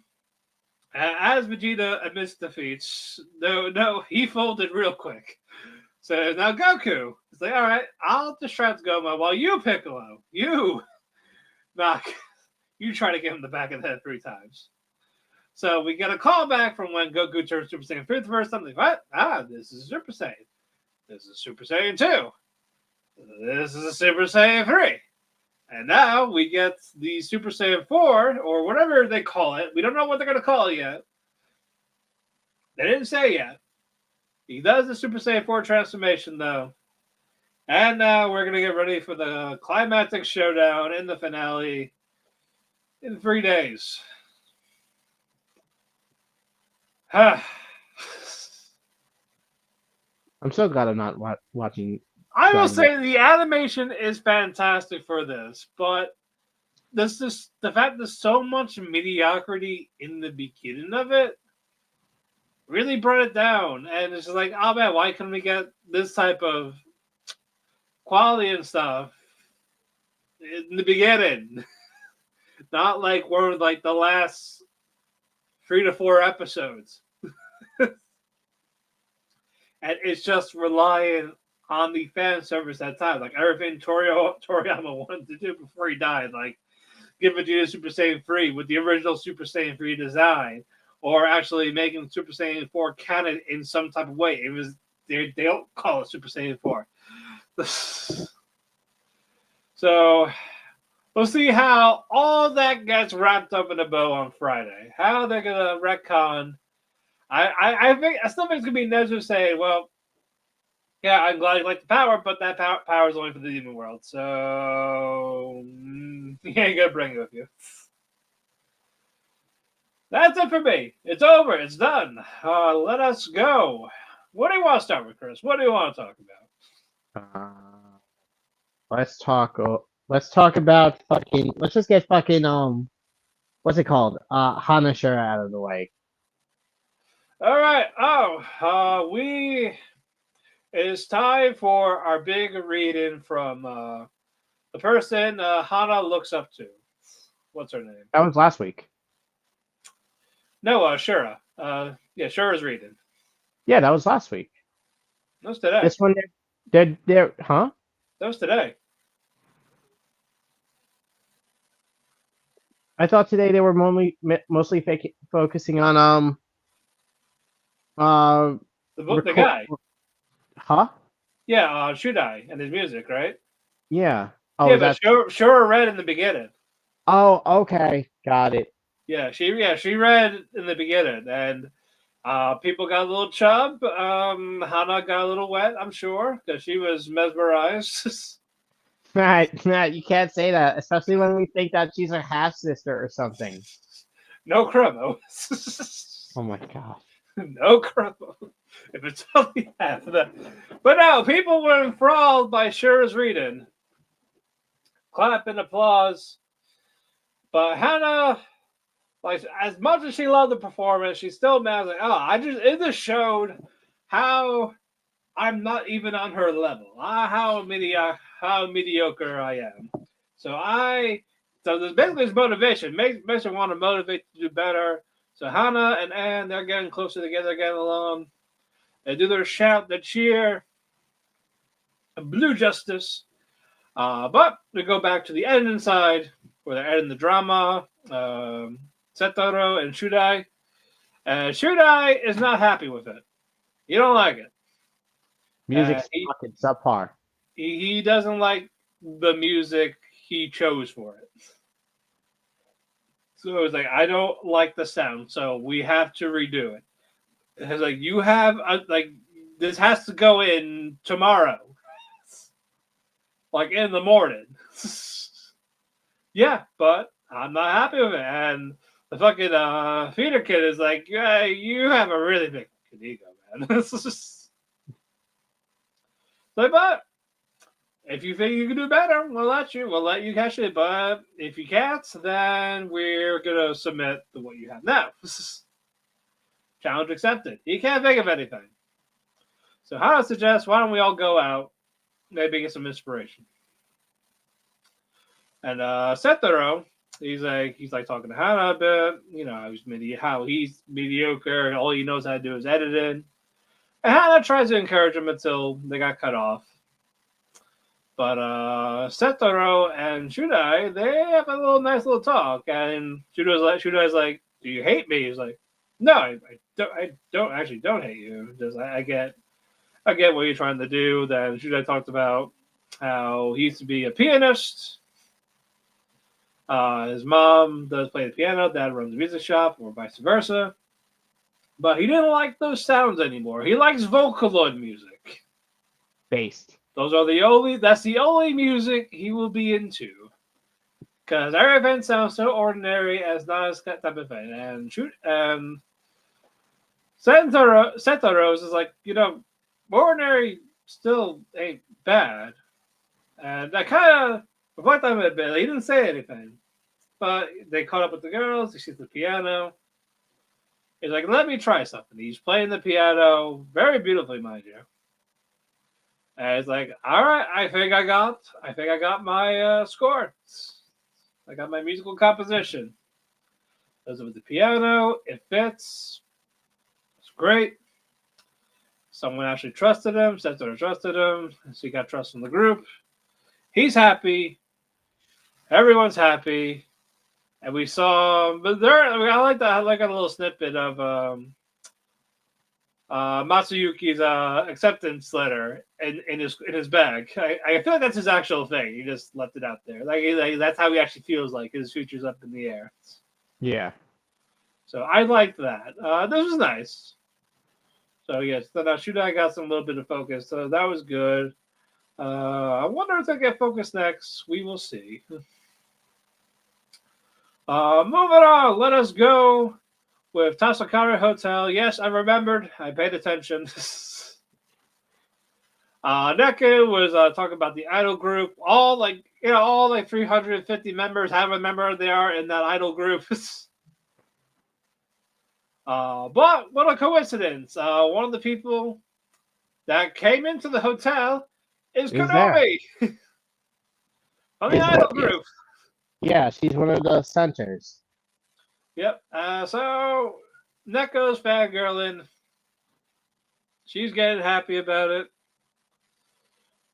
as Vegeta admits defeats, no, he folded real quick. So now Goku is like, all right, I'll distract Goma while you, Piccolo, you try to get him the back of the head 3 times. So we get a call back from when Goku turns Super Saiyan 3 the first time. Like, what? This is Super Saiyan. This is Super Saiyan 2. This is a Super Saiyan 3. And now we get the Super Saiyan 4, or whatever they call it. We don't know what they're going to call it yet. They didn't say yet. He does the Super Saiyan 4 transformation, though. And now we're going to get ready for the climactic showdown in the finale in 3 days.
I'm so glad I'm not watching.
I will say the animation is fantastic for this, but this is the fact there's so much mediocrity in the beginning of it really brought it down. And it's just like, oh man, why can't we get this type of quality and stuff in the beginning? Not like we're like the last 3 to 4 episodes. And it's just relying on the fan service at time. Like everything Toriyama wanted to do before he died. Like give Vegeta Super Saiyan 3 with the original Super Saiyan 3 design. Or actually making Super Saiyan 4 canon in some type of way. It was they don't call it Super Saiyan 4. So we'll see how all that gets wrapped up in a bow on Friday. How they're gonna retcon. I still think it's gonna be necessary to say, well, yeah, I'm glad you like the power, but that power is only for the demon world, so you ain't gonna bring it with you. That's it for me. It's over. It's done. Let us go. What do you want to start with, Chris? What do you want to talk about?
Let's talk about fucking. Let's just get fucking what's it called? Hanashira out of the way.
All right. It's time for our big reading from the person Hana looks up to. What's her name?
That was last week.
No, Shura. Shura's reading.
Yeah, that was last week.
That was today.
This one, they're huh?
That was today.
I thought today they were mostly focusing on
the guy.
Huh?
Yeah, Shudai and his music, right?
Yeah. Oh,
yeah, but Shura read in the beginning.
Oh, okay, got it.
Yeah, she read in the beginning, and people got a little chub. Hana got a little wet, I'm sure, because she was mesmerized.
Matt, you can't say that, especially when we think that she's a half sister or something.
No chromo.
Oh my god.
No chromo. If it's only half of that. But no, people were enthralled by Shura's reading. Clap and applause. But Hana, like, as much as she loved the performance, she's still mad. Like, it just showed how I'm not even on her level. How mediocre I am. So there's basically this motivation. Makes her want to motivate to do better. So Hana and Anne, they're getting closer together, getting along. They do their shout, their cheer, blue justice. But we go back to the editing side, where they're editing the drama. Setoro and Shudai. Shudai is not happy with it. He don't like it.
Music's fucking subpar.
He doesn't like the music he chose for it. So it was like, I don't like the sound, so we have to redo it. It's like, you have, this has to go in tomorrow. Like, in the morning. Yeah, but I'm not happy with it. And the fucking feeder kid is like, yeah, you have a really big ego, man. Like, but if you think you can do better, we'll let you catch it. But if you can't, then we're gonna submit to what you have now. Challenge accepted. You can't think of anything. So how I suggest, why don't we all go out, maybe get some inspiration. And Setoro, he's like talking to Hana a bit, how he's mediocre, all he knows how to do is editing. And Hana tries to encourage him until they got cut off. But Setoro and Shudai, they have a nice little talk, and Shudai's like, "Do you hate me?" He's like, "No, I don't hate you. Just I get what you're trying to do." Then Shudai talked about how he used to be a pianist. His mom does play the piano, dad runs a music shop, or vice versa. But he didn't like those sounds anymore. He likes Vocaloid music.
Based.
That's the only music he will be into. Because everything sounds so ordinary as not as that type of thing. And Setoros is like, ordinary still ain't bad. And I kind of reflect on it a bit. He didn't say anything. But they caught up with the girls. He sees the piano. He's like, let me try something. He's playing the piano very beautifully, mind you. And it's like, all right, I think I got my score. I got my musical composition. Goes with the piano. It fits. It's great. Someone actually trusted him. Setsuno trusted him. So he got trust from the group. He's happy. Everyone's happy. And we saw, I like that. I like a little snippet of Matsuyuki's acceptance letter in his bag. I feel like that's his actual thing. He just left it out there. Like that's how he actually feels like his future's up in the air.
Yeah.
So I liked that. This was nice. So yes, then Shudai got some little bit of focus. So that was good. I wonder if they'll get focused next. We will see. Moving on. Let us go with Tasokare Hotel. Yes, I remembered. I paid attention. Neku was talking about the idol group. All 350 members. However member they are in that idol group. But what a coincidence! One of the people that came into the hotel is Konomi from the idol group.
Yeah, she's one of the centers.
Yep. So Neko's fangirling. She's getting happy about it.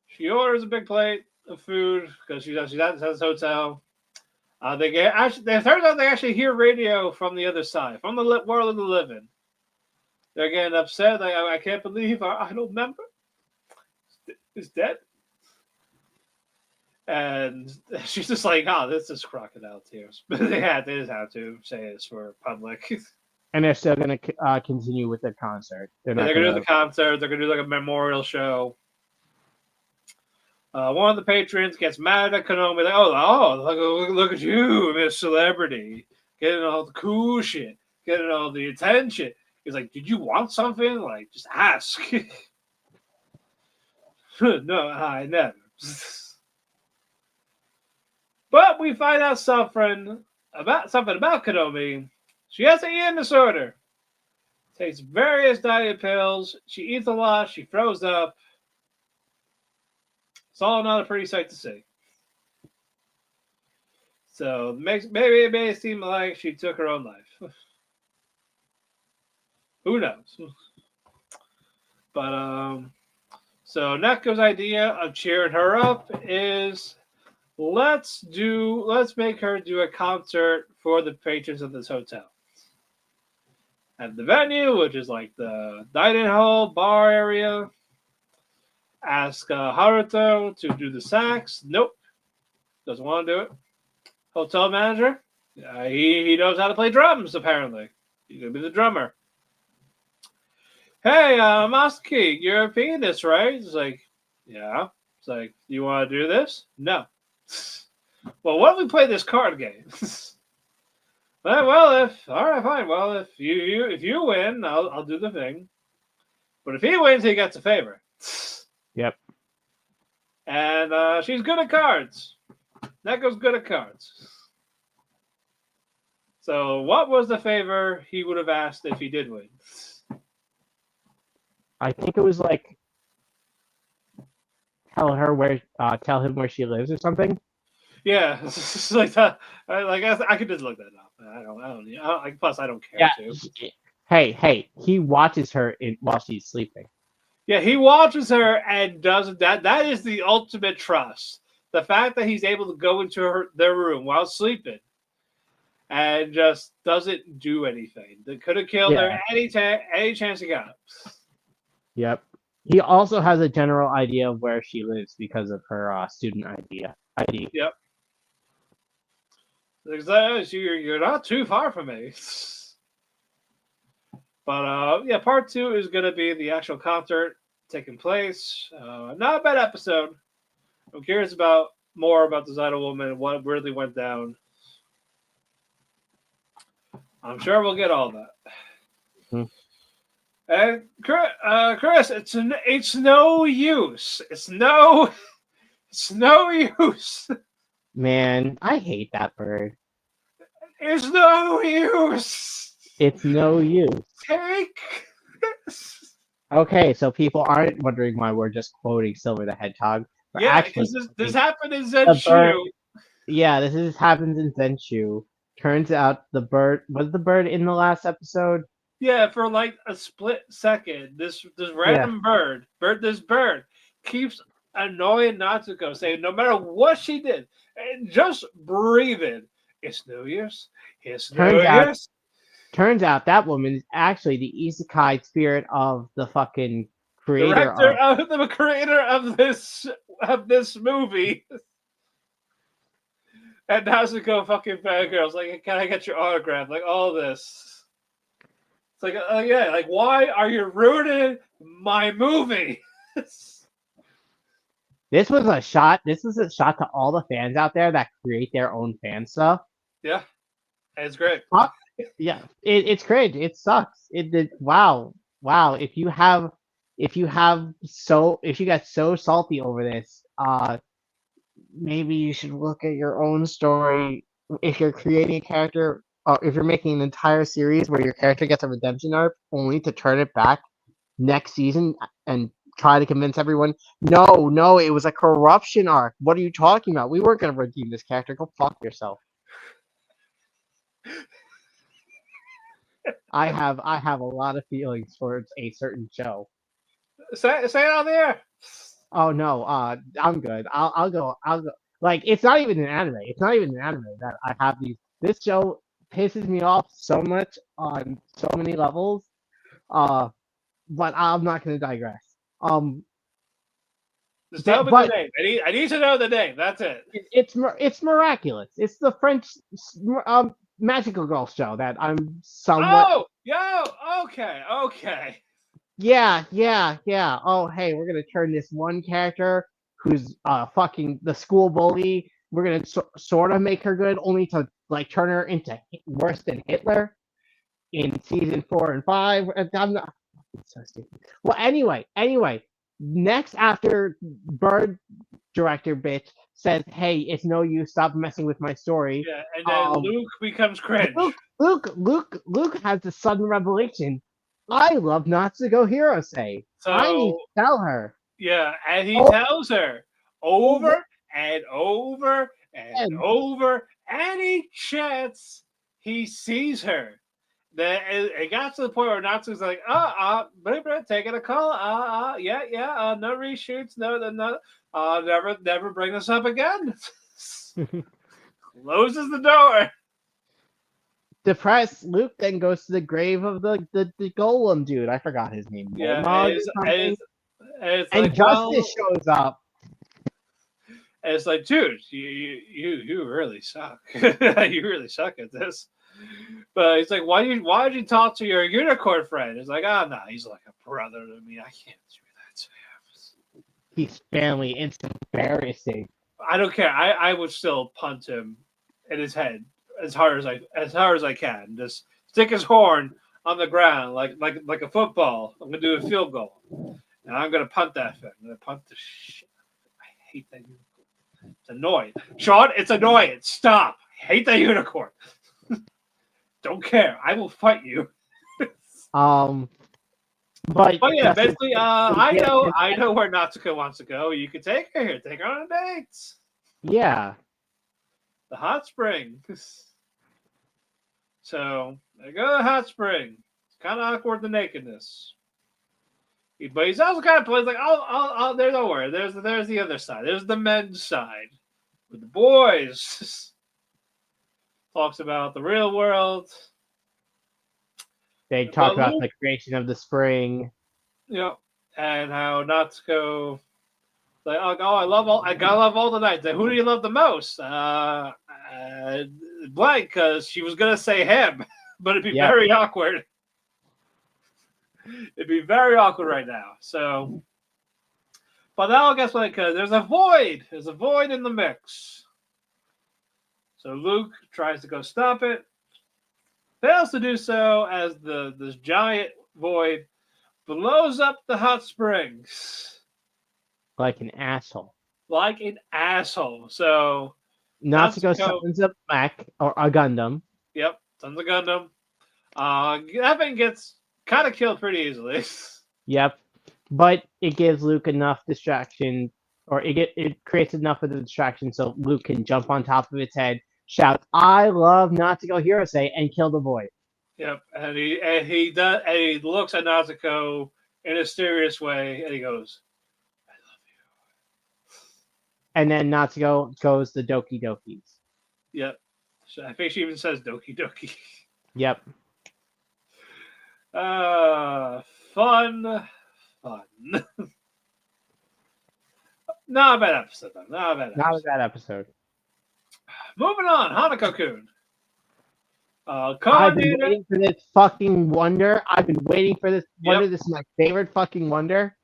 She orders a big plate of food because she's at this hotel. They turns out they actually hear radio from the other side, from the world of the living. They're getting upset. Like, I can't believe our idol member is dead. And she's just like, oh, this is crocodile tears. But they just have to say this for public.
And they're still going to continue with the concert.
They're going to do the concert. They're going to do like a memorial show. One of the patrons gets mad at Konomi. Like, oh, look at you, Miss Celebrity. Getting all the cool shit. Getting all the attention. He's like, did you want something? Like, just ask. No, I never. But we find out something about Konomi. She has an eating disorder. takes various diet pills. She eats a lot. She throws up. It's all not a pretty sight to see. So maybe it may seem like she took her own life. Who knows? But so Neko's idea of cheering her up is let's make her do a concert for the patrons of this hotel. At the venue, which is like the dining hall, bar area. Ask Haruto to do the sax. Nope. Doesn't want to do it. Hotel manager. He knows how to play drums, apparently. He's going to be the drummer. Hey, Masaki, you're a pianist, right? It's like, yeah. It's like, you want to do this? No. Well, why don't we play this card game? Well, all right, fine. Well, if you win, I'll do the thing. But if he wins, he gets a favor.
Yep.
And she's good at cards. Neko's good at cards. So, what was the favor he would have asked if he did win?
I think it was like tell him where she lives or something.
Yeah, it's like that. Like I could just look that up. Plus, I don't care to.
Hey, he watches her while she's sleeping.
Yeah, he watches her and does that. That is the ultimate trust. The fact that he's able to go into their room while sleeping and just doesn't do anything. They could have killed her any chance he got.
Yep. He also has a general idea of where she lives because of her student ID.
Yep. Because you're not too far from me. But yeah, part 2 is going to be the actual concert taking place. Not a bad episode. I'm curious more about this idol woman and what really went down. I'm sure we'll get all that. And Chris, it's no use. It's no use.
Man, I hate that bird.
It's no use.
It's no use.
Take this.
Okay, so people aren't wondering why we're just quoting Silver the Hedgehog.
Yeah, because this happened in Zenshu.
Yeah, this happens in Zenshu. Turns out was the bird in the last episode?
Yeah, for like a split second, this random bird keeps annoying Natsuko, saying no matter what she did, and just breathing, it's no use. It's no use.
Turns out that woman is actually the isekai spirit of the fucking creator
the creator of this movie. And Natsuko fucking fangirls like, can I get your autograph? Like all this. It's like, yeah, like why are you ruining my movie?
This was a shot to all the fans out there that create their own fan stuff.
Yeah, it's great.
Yeah, it's great. It sucks. Wow. If you get so salty over this, maybe you should look at your own story. If you're creating a character, if you're making an entire series where your character gets a redemption arc only to turn it back next season and try to convince everyone, no, it was a corruption arc. What are you talking about? We weren't going to redeem this character. Go fuck yourself. I have a lot of feelings towards a certain show.
Say it on the air.
Oh no, I'm good. I'll go. Like it's not even an anime. It's not even an anime that I have these. This show pisses me off so much on so many levels. But I'm not going to digress.
Just tell me the name. I need to know the name. That's it.
It's miraculous. It's the French magical girl show that I'm somewhat.
Okay.
Yeah. Oh, hey, we're gonna turn this one character who's fucking the school bully. We're gonna sort of make her good, only to like turn her into worse than Hitler in season 4 and 5. I'm not. So stupid. Well, anyway. Next, after Bird director bitch says, "Hey, it's no use. Stop messing with my story."
Yeah, and then Luke becomes cringe.
Luke has the sudden revelation I love Natsuko Hirose. I need
So
to tell her.
yeah, and he
Oh,
tells her
over
over and over and
again.
over any chance he sees her. That it got to the point where Natsu's like, taking a call, yeah, no reshoots, no, never bring this up again. Closes the door.
Depressed, Luke then goes to the grave of the golem dude. I forgot his name.
Yeah,
Molmog or something.
it's
And
like,
Justice shows up.
it's like, dude, you really suck. You really suck at this. But he's like, why did you talk to your unicorn friend? It's like, oh no, he's like a brother to me. I can't do that to him.
He's family. It's embarrassing.
I don't care. I would still punt him in his head as hard as I can. Just stick his horn on the ground like a football. I'm gonna do a field goal, and I'm gonna punt that thing. I'm gonna punt the shit. I hate that unicorn. It's annoying, Sean. It's annoying. Stop. I hate that unicorn. Don't care. I will fight you.
But
yeah,
Justice
basically, I know where Natsuko wants to go. You can take her here. Take her on a date.
yeah.
The hot spring. So I go to the hot spring. It's kind of awkward, the nakedness. But he's also kind of plays like, there's nowhere. There's the other side. There's the men's side with the boys. Talks about the real world.
They talk about the creation of the spring.
Yeah, and how Natsuko, like, I love all the nights. Like, who do you love the most? Blank, because she was gonna say him, but it'd be very awkward. It'd be very awkward right now. So, but now guess what? Because there's a void. There's a void in the mix. So Luke tries to go stop it. Fails to do so as this giant void blows up the hot springs.
Like an asshole.
Like an asshole. So
Natsuko summons a mech or a Gundam.
Yep, summons a Gundam. That thing gets kind of killed pretty easily.
Yep. But it gives Luke enough distraction, or it creates enough of the distraction so Luke can jump on top of its head, shout, "I love Natsuko Hirose," and kill the void.
Yep, and he looks at Natsuko in a serious way, and he goes, "I love you."
And then Natsuko goes the Doki Dokis.
Yep, so I think she even says Doki Doki.
Yep.
Fun. Not a bad episode, though. Not a bad episode. Moving on, Hanako-Kun.
I've been waiting for this fucking wonder. I've been waiting for this wonder. Yep. This is my favorite fucking wonder.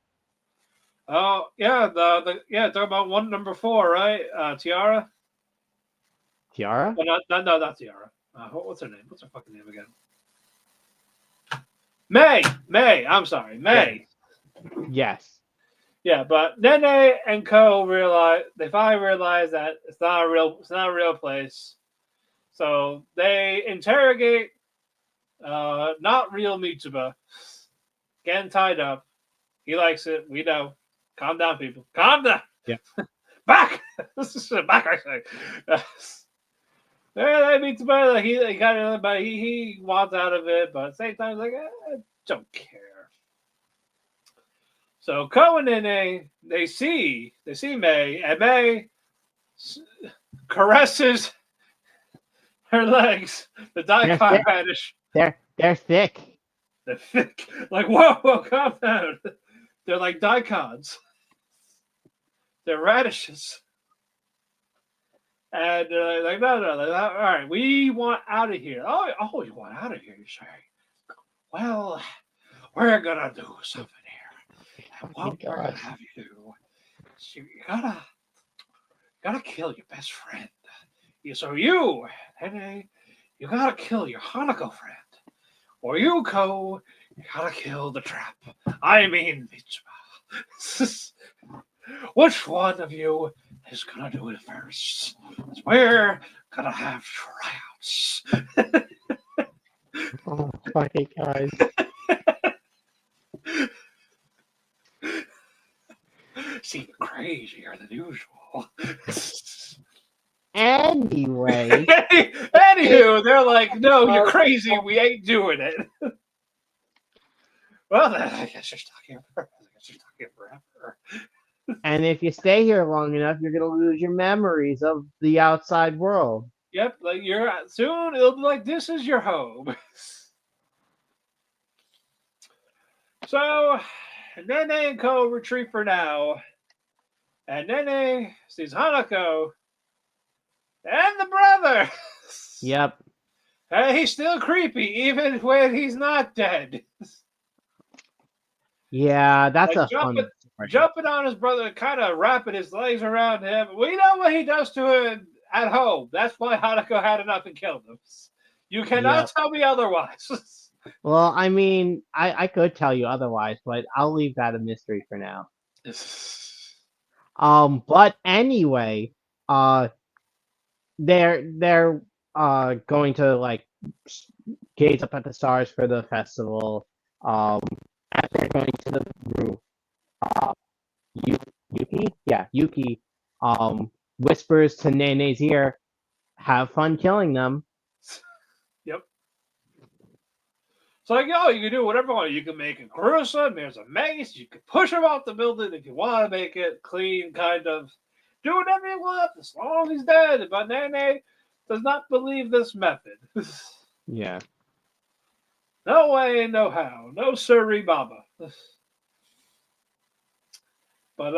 Oh yeah, talking about one number 4, right? Tiara.
Tiara?
No, not Tiara. What's her name? What's her fucking name again? May. I'm sorry, May.
Yes.
Yeah, but Nene and Co. finally realize that it's not a real place. So they interrogate not real Mitsuba. Getting tied up. He likes it. We know. Calm down, people. Calm down.
Yeah.
Back. This is back, I say. They Mitsuba. He got it, but he wants out of it. But at the same time, he's like, I don't care. So Ko and Nene, they see May, and May caresses her legs. The daikon radish.
They're thick.
They're thick. Like, whoa, calm down. They're like daikons. They're radishes. And like, no. All right, we want out of here. Oh, you want out of here, you say? Well, we're gonna do something here. And what we're gonna have you do, you gotta kill your best friend. So you gotta kill your Hanako friend. Or you, Ko, you gotta kill the trap. I mean, which one of you is gonna do it first? We're gonna have tryouts.
Oh, fucking guys.
crazier than usual.
Anyway,
Anywho, they're like, no, you're crazy. We ain't doing it. Well, then, I guess you're stuck here forever.
and if you stay here long enough, you're gonna lose your memories of the outside world.
Yep, like you're soon. It'll be like this is your home. So, Nene and Ko retreat for now, and Nene sees Hanako and the brother.
Yep.
Hey, he's still creepy even when he's not dead.
Yeah, that's
Like
a fun story.
jumping on his brother, kind of wrapping his legs around him. We know what he does to him at home. That's why Hanako had enough and killed him. You cannot
Yep.
tell me otherwise.
Well, I mean, I could tell you otherwise, but I'll leave that a mystery for now. But anyway, they're going to like gaze up at the stars for the festival. As they're going to the roof, Yuki, whispers to Nene's ear, "Have fun killing them."
Yep. So like, oh, you can do whatever you want. You can make it gruesome. There's a mace. You can push him off the building if you want to make it clean, kind of. Do whatever you want as long as he's dead. But Nene does not believe this method.
Yeah.
No way, no how. No sirree baba. But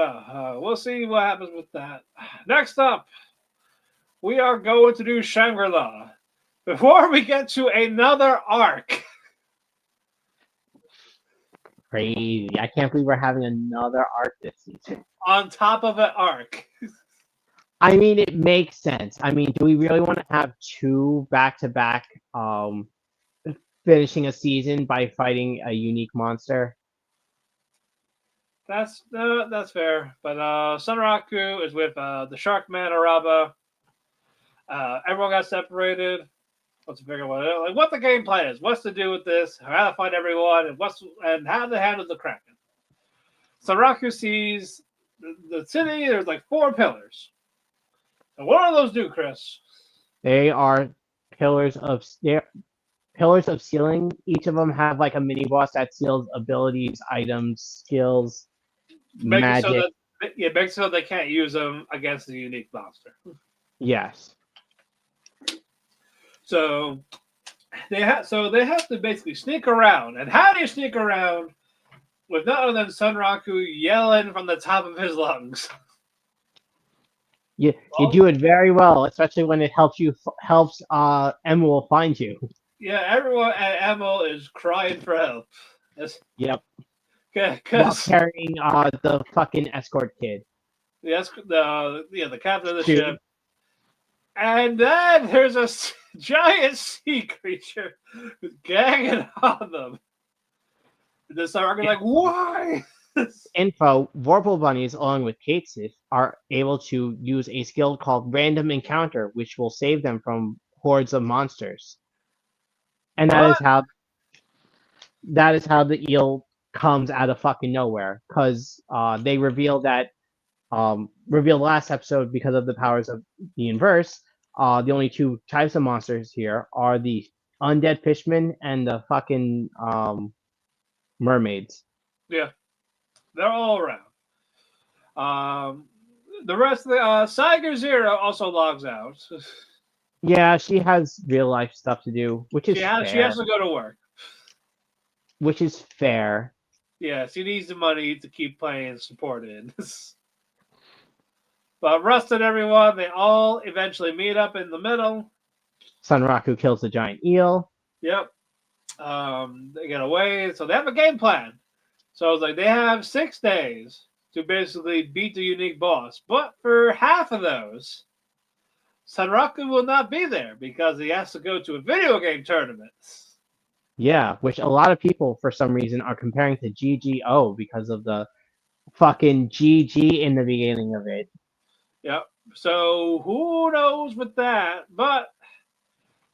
we'll see what happens with that. Next up, we are going to do Shangri-La. Before we get to another arc.
Crazy. I can't believe we're having another arc this season.
On top of an arc.
I mean, it makes sense. I mean, do we really want to have two back-to-back finishing a season by fighting a unique monster?
That's fair. But Sunraku is with the Shark Man Araba. Everyone got separated. Let's figure out what the game plan is. What's to do with this? How to fight everyone, and how to handle the Kraken. Sunraku sees the city. There's like 4 pillars. And what do those do, Chris?
They are pillars of sealing. Each of them have like a mini boss that seals abilities, items, skills, magic.
Make so they can't use them against the unique monster.
Yes.
So they have to basically sneak around. And how do you sneak around with none other than Sunraku yelling from the top of his lungs?
You do it very well, especially when it helps Emil find you.
Yeah, everyone at Emil is crying for help.
Yep.
While
carrying the fucking escort kid.
The captain of the ship. And then there's a giant sea creature ganging on them. And the Sark is like, why?
Info: Vorpal bunnies, along with Katesif, are able to use a skill called Random Encounter, which will save them from hordes of monsters. And that is how the eel comes out of fucking nowhere. Because they revealed last episode, because of the powers of the inverse, the only 2 types of monsters here are the undead fishmen and the fucking mermaids.
Yeah. They're all around. The rest of the Saiger Zero also logs out.
Yeah, she has real life stuff to do, which is fair.
She has to go to work.
Which is fair.
Yeah, she needs the money to keep playing supported. But Rust and everyone, they all eventually meet up in the middle.
Sunraku kills the giant eel.
Yep. They get away, so they have a game plan. So it's like they have 6 days to basically beat the unique boss. But for half of those, Sunraku will not be there because he has to go to a video game tournament.
Yeah, which a lot of people, for some reason, are comparing to GGO because of the fucking GG in the beginning of it.
Yep. So who knows with that? But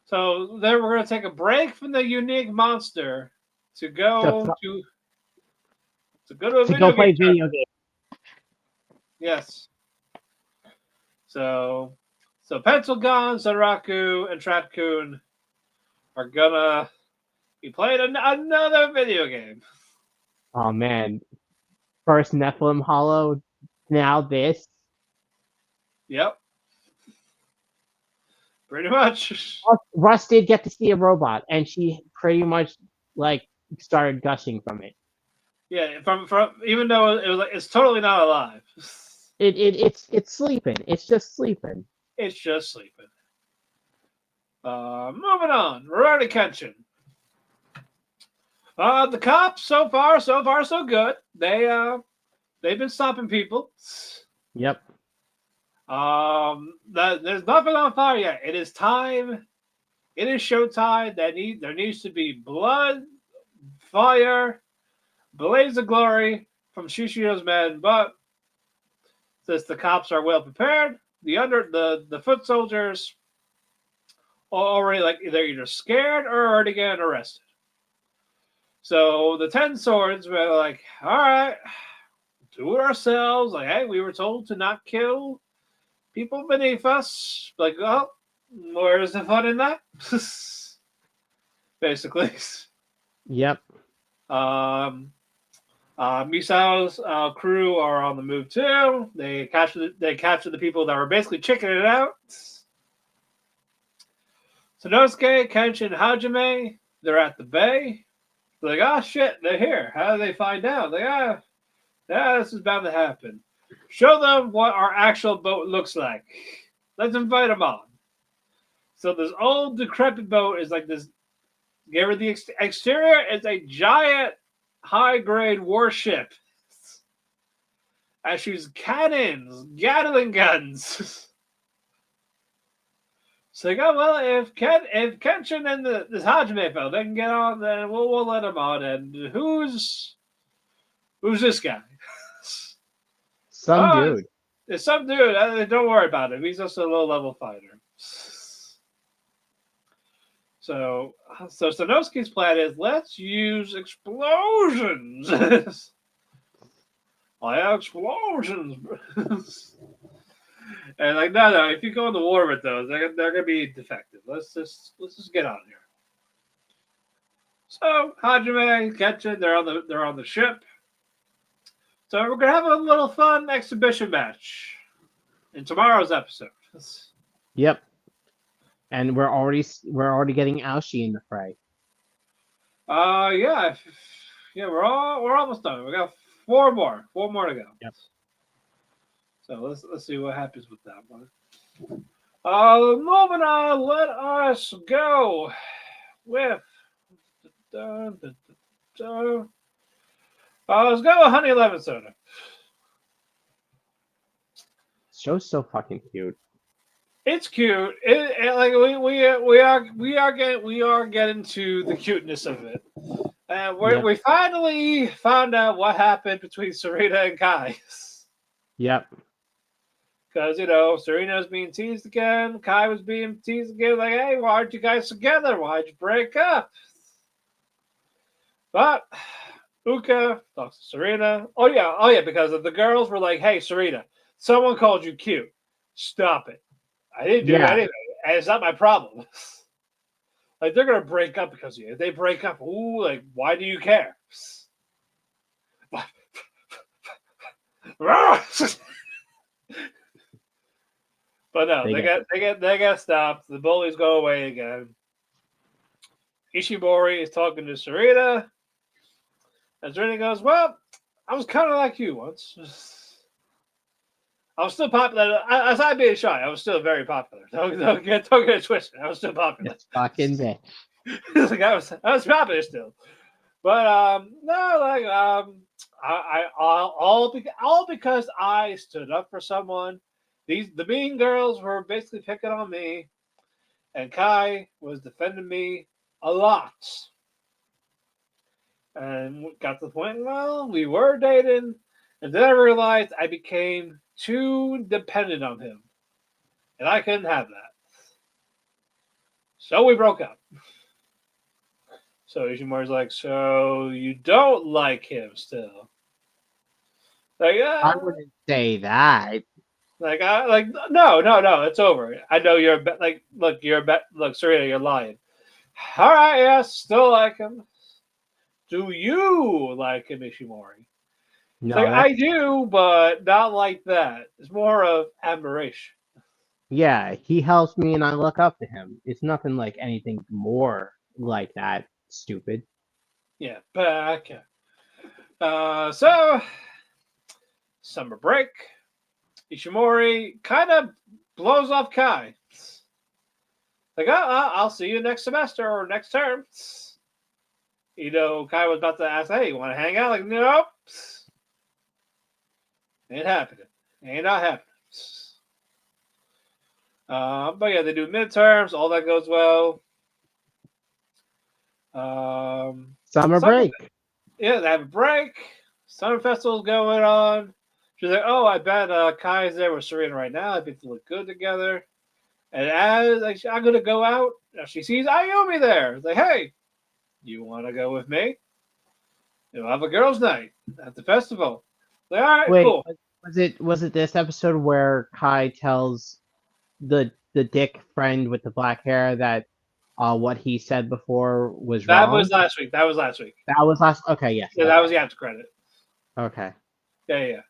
so then we're going to take a break from the unique monster to go to a video game.
Video game.
Yes. So Pencil Gun, Sunraku, and Trap-kun are gonna be playing another video game.
Oh man, first Nephilim Hollow, now this.
Yep. Pretty much.
Russ did get to see a robot, and she pretty much like started gushing from it.
Yeah, from even though it was like it's totally not alive.
It's sleeping. It's just sleeping.
It's just sleeping. Moving on. Rurouni Kenshin. The cops so far so good. They've been stopping people.
Yep.
There's nothing on fire yet. It is time. It is showtime. There needs to be blood, fire, blaze of glory from Shishio's men. But since the cops are well prepared, the foot soldiers are already like they're either scared or already getting arrested. So the 10 swords were like, all right, do it ourselves. Like, hey, we were told to not kill people beneath us. Like, oh, where's the fun in that? Basically.
Yep.
Misao's crew are on the move too. They captured the people that were basically chicking it out. Sanosuke, Kenshin, Hajime, they're at the bay. They're like, oh shit, they're here. How do they find out? Like, yeah, this is bound to happen. Show them what our actual boat looks like. Let's invite them on. So this old decrepit boat is like this. Give her the exterior is a giant high-grade warship. And shoots cannons, Gatling guns. So they go, well, if Kenshin and this Hajime fellow, they can get on, then we'll let them on. And who's this guy?
Some dude.
It's some dude. Don't worry about him. He's just a low-level fighter. So Sanosuke's plan is let's use explosions. Explosions. And like no, if you go in the war with those, they're gonna be defective. Let's just get on here. So Hajime, Kenshin, they're on the ship. So we're gonna have a little fun exhibition match in tomorrow's episode.
Yep. And we're already getting Aoshi in the fray.
Yeah, we're almost done. We got four more to go.
Yep.
So let's see what happens with that one. Moving on, let us go with. Let's go with Honey Lemon Soda.
Show's so fucking cute.
It's cute. Like we are getting to the cuteness of it. We finally found out what happened between Serena and Kai.
Yep.
Because Serena's being teased again. Kai was being teased again. Like, hey, why aren't you guys together? Why'd you break up? But Uka talks to Serena. Oh yeah, because the girls were like, hey, Serena, someone called you cute. Stop it. I didn't do anything. And it's not my problem. Like, they're going to break up because of you. If they break up, ooh, like, why do you care? But no, they got stopped. The bullies go away again. Ishimori is talking to Serena. And Serena goes, well, I was kind of like you once. I was still popular. Aside being shy, I was still very popular. Don't get it twisted. I was still popular.
It's fucking bitch.
Like I was popular still. But no, like all because I stood up for someone. The mean girls were basically picking on me, and Kai was defending me a lot. And got to the point, well, we were dating, and then I realized I became too dependent on him. And I couldn't have that. So we broke up. So Ishimori's like, so you don't like him still? Like,
I wouldn't say that.
no, it's over. I know you're look, Serena, you're lying. All right, yeah, still like him. Do you like him, Ishimori? It's
No,
like
that's
I do, but not like that. It's more of admiration.
yeah. He helps me, and I look up to him. It's nothing like anything more like that. Stupid.
Yeah, back. So summer break. Ishimori kind of blows off Kai. Like, I'll see you next semester or next term. Kai was about to ask, hey, you want to hang out? Like, nope. Ain't happening. Ain't not happening. But yeah, they do midterms. All that goes well.
Summer
Summer,
break.
yeah, they have a break. Summer festival's going on. She's like, oh, I bet Kai's there with Serena right now. I bet they look good together. And as I'm gonna go out, she sees Ayumi there. It's like, hey, you want to go with me? We'll have a girls' night at the festival. Like, all right,
Wait,
cool.
was it this episode where Kai tells the dick friend with the black hair that what he said before was
That
wrong?
was last week. That was last week.
That was last. Okay, yes.
Yeah,
Okay.
that was the after credit.
Okay.
Yeah.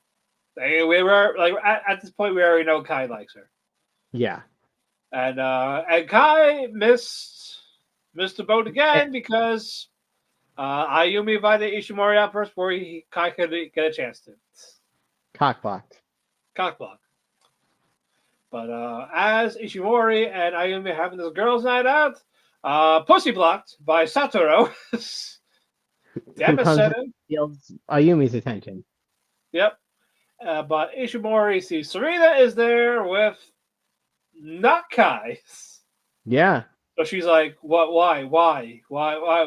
We were like at this point, we already know Kai likes her,
Yeah.
and Kai missed the boat again because Ayumi invited Ishimori out first before Kai could get a chance to
Cockblocked.
cockblock. But as Ishimori and Ayumi having this girls' night out, pussy blocked by Satoru.
Who comes and
Devastated.
steals Ayumi's attention.
Yep. But Ishimori sees Serena is there with not Kai.
Yeah.
So she's like, "What? Why?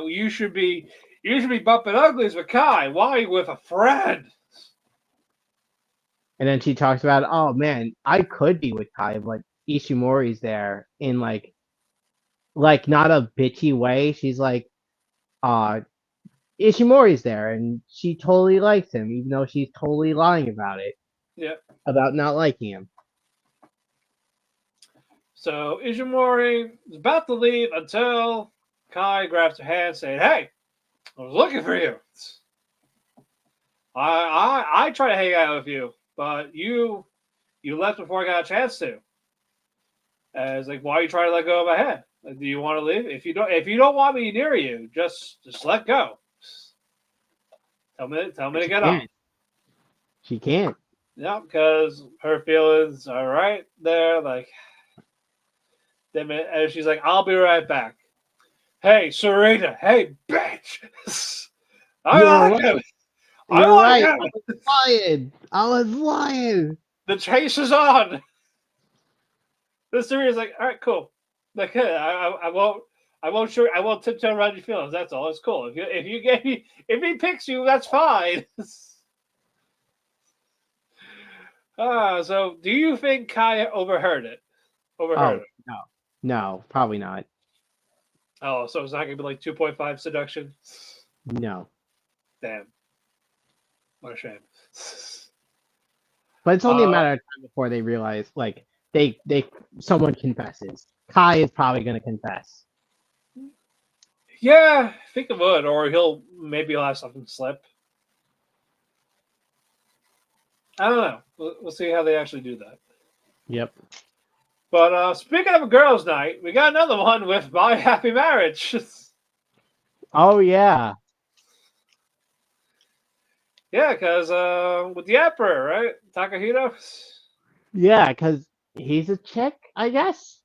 You should be bumping uglies with Kai. Why with a friend?"
And then she talks about, oh man, I could be with Kai, but Ishimori's there in like not a bitchy way. She's like, uh, Ishimori's there, and she totally likes him, even though she's totally lying about it,
Yeah.
about not liking him.
So Ishimori is about to leave until Kai grabs her hand, saying, "Hey, I was looking for you. I tried to hang out with you, but you left before I got a chance to." And it's like, why are you trying to let go of my hand? Like, do you want to leave? If you don't want me near you, just let go. Tell me to get off.
She can't.
Yeah, because her feelings are right there. Like, and she's like, "I'll be right back." Hey, Serena. Hey, bitch. I
You're
like
right.
him. I
You're
like
right.
him.
I was lying. I was lying.
The chase is on. The Serena's like, all right, cool. Like, hey, I won't tiptoe around your feelings. That's all. It's cool. If he picks you, that's fine. So do you think Kai overheard it?
Oh, no, probably not.
Oh, so it's not gonna be like 2.5 seduction.
No.
Damn. What a shame.
But it's only a matter of time before they realize, like, they someone confesses. Kai is probably gonna confess.
Yeah, I think it would, or he'll have something slip. I don't know. We'll see how they actually do that.
Yep.
But speaking of a girls' night, we got another one with My Happy Marriage.
Oh yeah.
Yeah, because with the Emperor, right? Takahito?
Yeah, because he's a chick, I guess.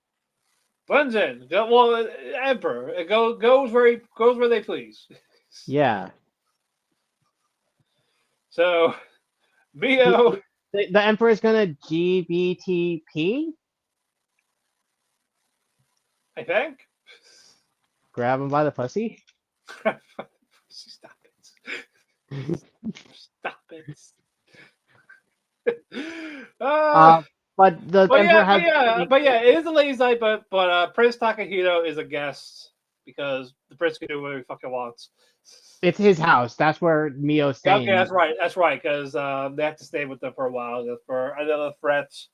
Blends in. Well, Emperor. It goes where they please.
Yeah.
So, Mio.
The Emperor's gonna GBTP?
I think.
Grab him by the pussy?
Stop it. Stop it.
But the Emperor has.
But yeah, it is a ladies' night. But Prince Takahito is a guest. because the prince can do whatever he fucking wants.
It's his house. That's where Mio's
Yeah,
staying.
okay, that's right. That's right, because they have to stay with them for a while just for another threats.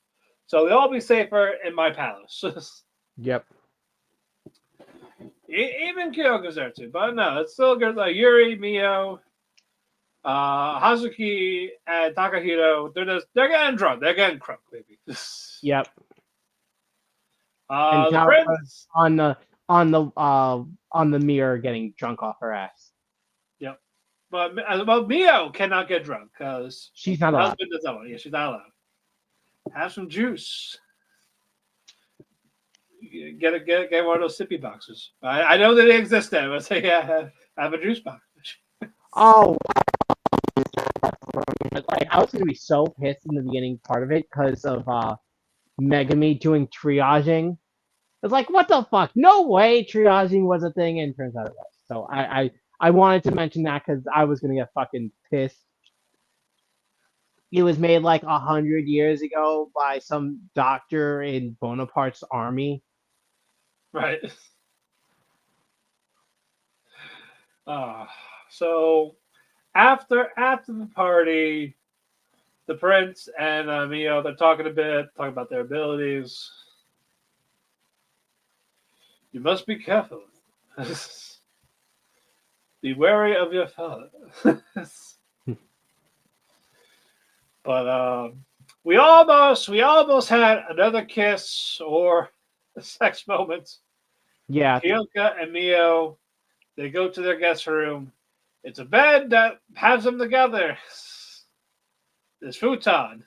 So they'll all be safer in my palace.
Yep.
Even Kyoko's there too, but no, it's still good. Like Yuri, Mio, Hazuki, and Takahito. They're getting drunk. They're getting crunk, baby.
Yep. And
The
Kara's
prince.
on the mirror getting drunk off her ass.
Yep. But Mio cannot get drunk because
She's not
her
allowed.
husband doesn't want. Yeah, she's not allowed. Have some juice. Get one of those sippy boxes. I know that they exist there, but say yeah, have a juice box.
Oh, like I was gonna be so pissed in the beginning part of it because of Megami doing triaging. It's like, what the fuck? No way triaging was a thing, and turns out it was. So I wanted to mention that because I was gonna get fucking pissed. It was made like 100 years ago by some doctor in Bonaparte's army.
Right. So after the party, the prince and Mio, they're talking a bit, talking about their abilities. You must be careful. Be wary of your father. But we almost had another kiss or a sex moment.
Yeah,
Kyoka and Mio, they go to their guest room. It's a bed that has them together. There's futon.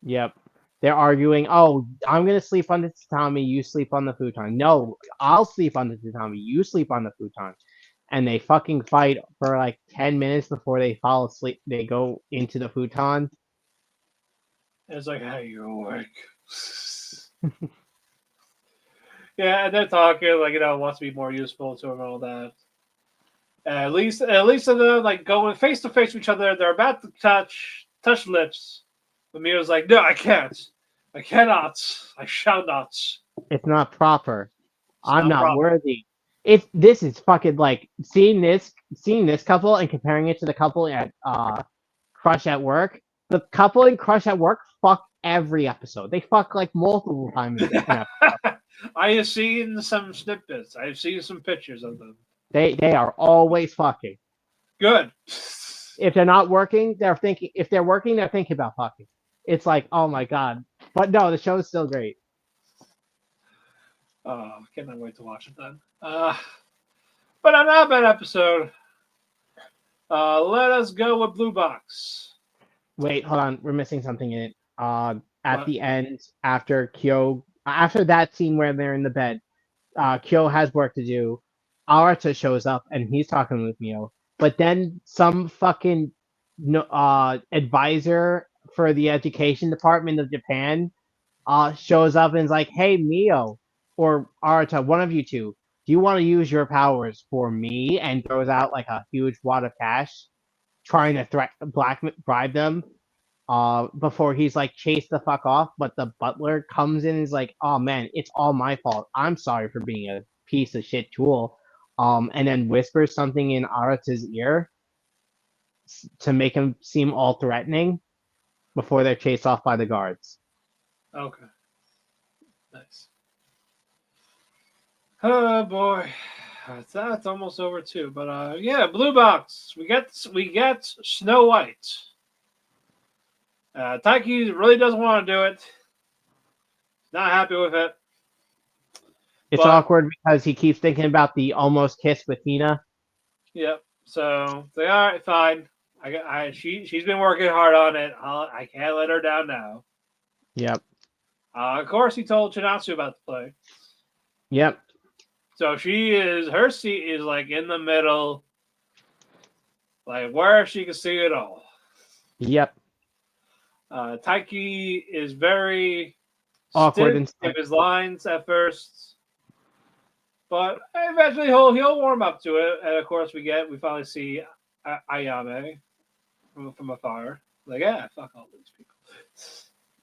yep. They're arguing. Oh, I'm gonna sleep on the tatami. You sleep on the futon. No, I'll sleep on the tatami. You sleep on the futon. And they fucking fight for like 10 minutes before they fall asleep. They go into the futon.
It's like, how you work? Yeah, and they're talking like wants to be more useful to him and all that. At least they're like going face to face with each other. They're about to touch lips. But Mio's like, no, I can't. I cannot. I shall not.
It's not proper.
It's
I'm not
proper.
worthy. This is fucking like seeing this couple and comparing it to the couple at Crush at Work. The couple in Crush at Work fuck every episode. They fuck like multiple times an episode.
I have seen some snippets. I've seen some pictures of them.
They are always fucking.
Good.
If they're not working, they're thinking. If they're working, they're thinking about fucking. It's like, oh my god. But no, the show is still great.
Cannot wait to watch it then. But not a bad episode. Let us go with Blue Box.
Wait, hold on. We're missing something in it. At
What?
the end, after that scene where they're in the bed, Kyo has work to do. Arata shows up and he's talking with Mio. But then some fucking advisor for the education department of Japan shows up and is like, "Hey, Mio or Arata, one of you two, do you want to use your powers for me?" And throws out like a huge wad of cash, trying to bribe them. Before he's like chased the fuck off, but the butler comes in and is like, "Oh man, it's all my fault. I'm sorry for being a piece of shit tool." And then whispers something in Arata's ear to make him seem all threatening before they're chased off by the guards.
Okay. Nice. Oh boy. That's almost over too. But yeah, Blue Box. We get Snow White. Taiki really doesn't want to do it. Not happy with it.
It's awkward because he keeps thinking about the almost kiss with Hina.
Yep. So they are fine. She's been working hard on it. I can't let her down now.
Yep.
Of course, he told Chinatsu about the play.
Yep.
So her seat is like in the middle, like where she can see it all.
Yep.
Taiki is very
Awkward
stiff
and
of his lines at first, but eventually he'll warm up to it. And of course, we finally see Ayame from afar. Like, yeah, fuck all these people.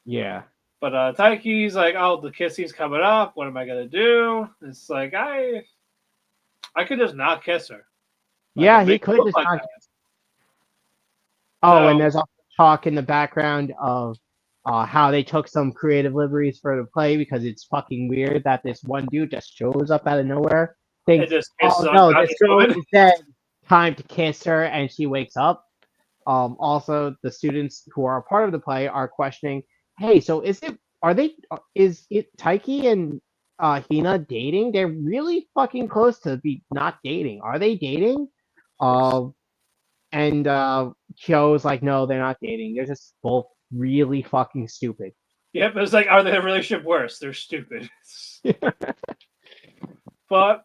Yeah.
But Taiki's like, oh, the kissing's coming up. What am I gonna do? It's like I could just not kiss her.
Yeah,
And
he
make it
could
look
just
like
not.
that.
Oh, and
So
there's also talk in the background of how they took some creative liberties for the play because it's fucking weird that this one dude just shows up out of nowhere,
it
thinks,
just kisses
oh
on
no, this
this
girl
woman.
is dead, time to kiss her, and she wakes up. Also, the students who are a part of the play are questioning, hey, so is it Taiki and Hina dating? They're really fucking close to be not dating. Are they dating? Um, and Kyo's like, no, they're not dating. They're just both really fucking stupid.
Yep, it's like, are they in a relationship worse? They're stupid. But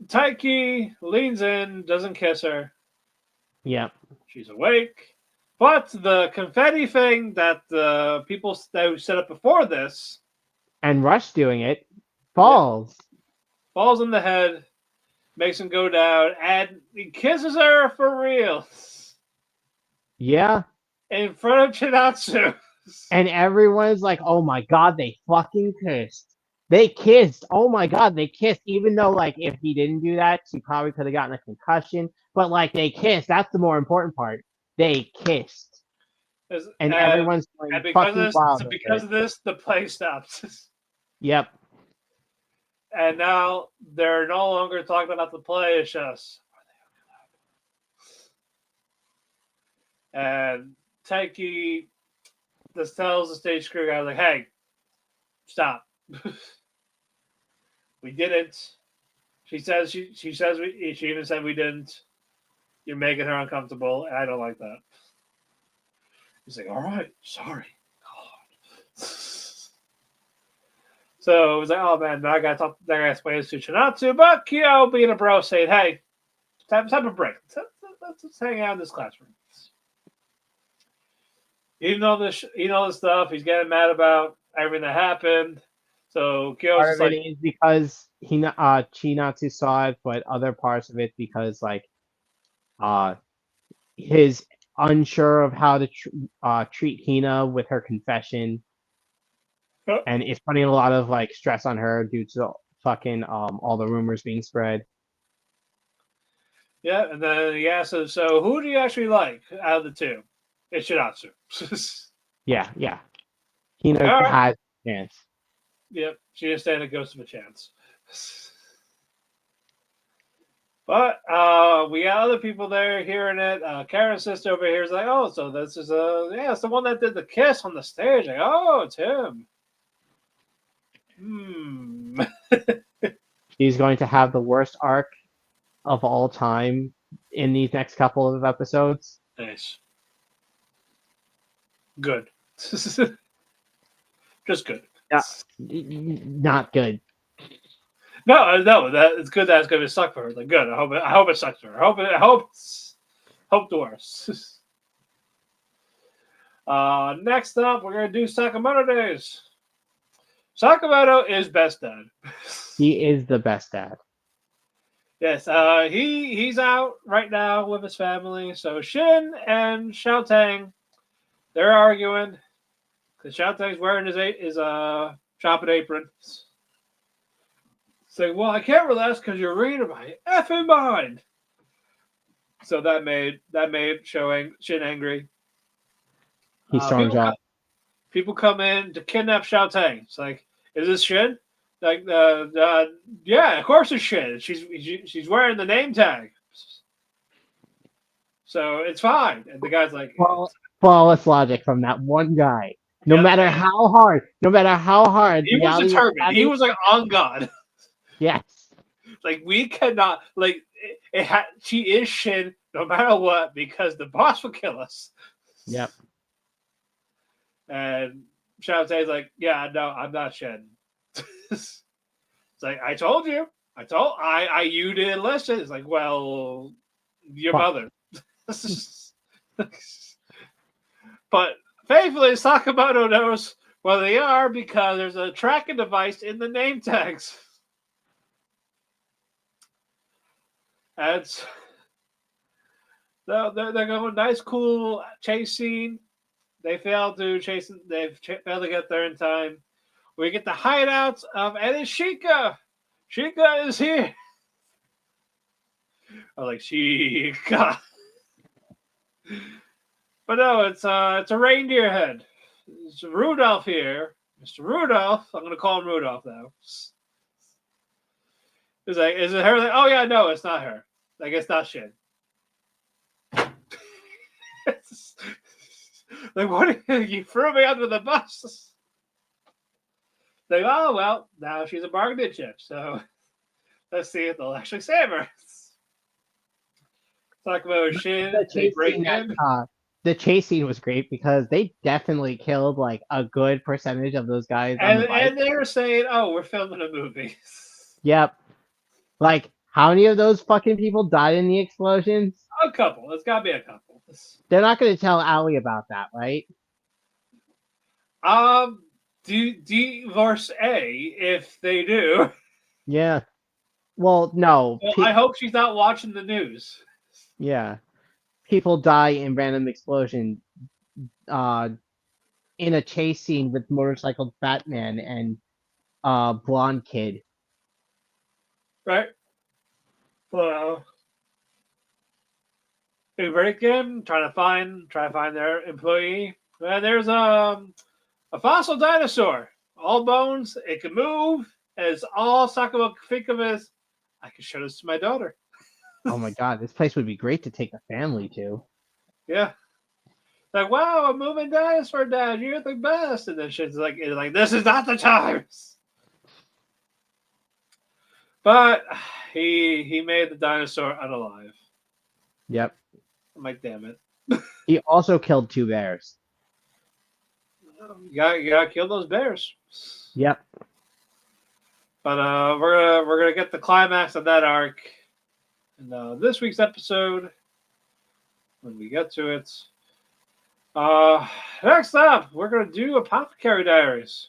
Taiki leans in, doesn't kiss her.
Yeah.
She's awake. But the confetti thing that the people that set up before this,
And Rush doing it
yep,
falls.
falls in the head, makes him go down, and he kisses her for real
Yeah.
in front of Chinatsu.
And everyone's like, oh my god, they fucking kissed. They kissed. Oh my god, they kissed. Even though, like, if he didn't do that, she probably could have gotten a concussion. But, like, they kissed. That's the more important part. They kissed. And
And,
everyone's going
because of
fucking
this,
wild
so
over
because
it.
of this, the play stops.
Yep.
And now they're no longer talking about the play. It's just, and Taiki just tells the stage crew guy, like, hey, stop. We didn't. She says she even said we didn't. You're making her uncomfortable, and I don't like that. He's like, all right, sorry. God. So it was like, oh man, now I gotta explain this to Chinatsu, but Kyo being a bro saying, hey, time a break. Let's hang out in this classroom. You know this stuff. He's getting mad about everything that happened. So Kyo's
Part
just
of it
like,
is because Chinatsu saw it, but other parts of it because, like, uh, his unsure of how to treat Hina with her confession,
oh,
and it's putting a lot of like stress on her due to fucking all the rumors being spread.
yeah. And then he asks him, so who do you actually like out of the two? It's Shinatsu.
Yeah, yeah. Hina
All right.
has a chance.
Yep. She is standing a ghost of a chance. But we got other people there hearing it. Karen's sister over here is like, oh, so this is it's the one that did the kiss on the stage. Like, oh, it's him.
He's going to have the worst arc of all time in these next couple of episodes.
Nice. Good. Just good.
Yeah, not good.
No, that it's good that it's gonna suck for her. Like, good. I hope it sucks for her. Hope the worst. Next up, we're gonna do Sakamoto Days. Sakamoto is best dad.
He is the best dad.
Yes, he's out right now with his family. So Shin and Xiaotang, they're arguing because Xiaotang's wearing his shopping apron. Saying, well, I can't relax because you're reading my effing mind. So that made Shin angry.
He storms out.
People come in to kidnap Xiaotang. It's like, is this Shin? Like, yeah, of course it's Shin. She's wearing the name tag, so it's fine. And the guy's like,
Flawless logic from that one guy. No matter how hard,
he was determined. He was like on God.
Yes.
Like, we cannot, like, she is Shin no matter what because the boss will kill us.
Yep.
And Xiaotang's like, yeah, no, I'm not Shin. It's like, I told you. You didn't listen. It's like, well, your mother. But thankfully, Sakamoto knows where they are because there's a tracking device in the name tags. And they're going nice, cool chase scene. They failed to chase. They've failed to get there in time. We get the hideouts of, and it's Shika. Shika is here. I'm like, she God. But no, it's a reindeer head. It's Rudolph here. Mr. Rudolph. I'm gonna call him Rudolph now. He's like, is it her? Like, oh yeah, no, it's not her. Like, it's not Shin. Like, what? You threw me under the bus. Like, oh well, now she's a bargaining chip. So let's see if they'll actually save her. Talk about Shin.
The
They
chase
break
scene that,
in.
the chase scene was great because they definitely killed like a good percentage of those guys on the bike.
And they were saying, "Oh, we're filming a movie."
Yep. Like, how many of those fucking people died in the explosions?
A couple. It's got to be a couple.
They're not going to tell Allie about that, right?
Divorce A. If they do,
Yeah. Well, no.
well, I hope she's not watching the news.
Yeah. People die in random explosion uh, in a chase scene with motorcycle Batman and blonde kid.
Right? Well, they break in, trying to find their employee. And there's a fossil dinosaur, all bones. It can move. As all Sakamoto can think of is, I can show this to my daughter.
Oh my god, this place would be great to take a family to.
Yeah. Like, wow, a moving dinosaur, Dad. You're the best. And then shit's like, this is not the time. But he made the dinosaur unalive.
Yep.
I'm like, damn it.
He also killed 2 bears.
You gotta kill those bears.
Yep.
But we're gonna get the climax of that arc in this week's episode when we get to it. Next up, we're gonna do Apothecary Diaries.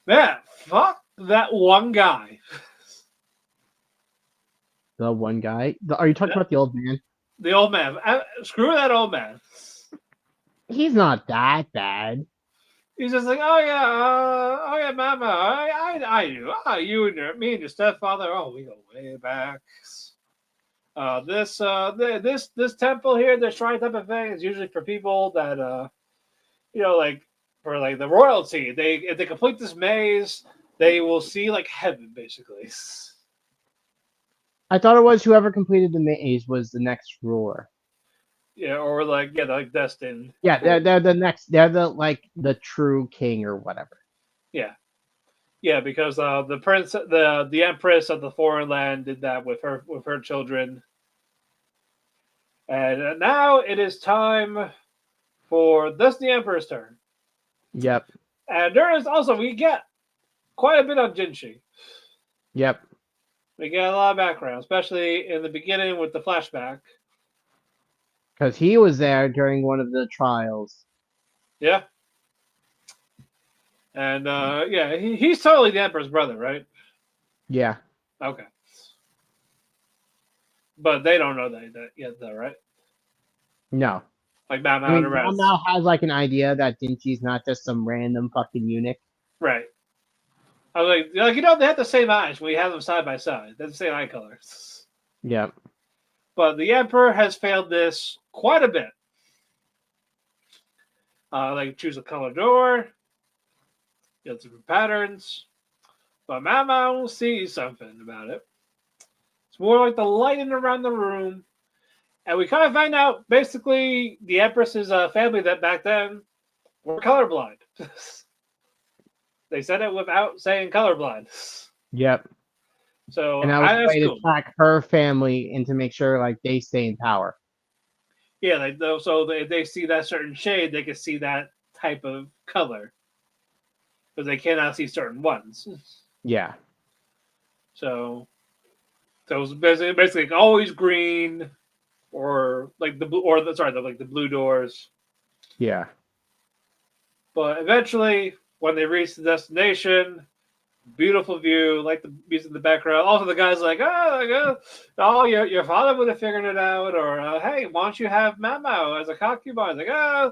Man, fuck that one guy.
The one guy. Are you talking about the old man?
The old man. Screw that old man.
He's not that bad.
He's just like, oh yeah, Mama, I do. You and me and your stepfather. Oh, we go way back. This temple here, the shrine type of thing, is usually for people that like for like the royalty. If they complete this maze, they will see like heaven, basically.
I thought it was whoever completed the maze was the next ruler.
Yeah, or like they're like destined.
Yeah, they're the next. They're the true king or whatever.
Yeah, because the prince, the empress of the foreign land did that with her children, and now it is time for this the emperor's turn.
Yep.
And there is also we get quite a bit of Jinshi.
Yep.
We get a lot of background, especially in the beginning with the flashback.
Because he was there during one of the trials.
Yeah. And he's totally the emperor's brother, right?
Yeah.
Okay. But they don't know that yet, though, right?
No.
Like Mama
I mean,
and the rest.
now has like an idea that Dinshi's not just some random fucking eunuch.
Right. I was like, they have the same eyes. We have them side by side. They're the same eye colors.
Yep.
But the emperor has failed this quite a bit. Like choose a color door, get different patterns. But Mama sees something about it. It's more like the lighting around the room. And we kind of find out, basically, the Empress's family that back then were colorblind. They said it without saying colorblind.
Yep.
So
And that was a way
cool.
to track her family and to make sure like they stay in power.
Yeah, if they see that certain shade, they can see that type of color. Because they cannot see certain ones.
Yeah.
So it's basically always green, or like the blue doors.
Yeah.
But eventually, when they reach the destination, beautiful view, like the music in the background. Also, the guy's like, your father would have figured it out, or hey, why don't you have Mamo as a concubine? Like, her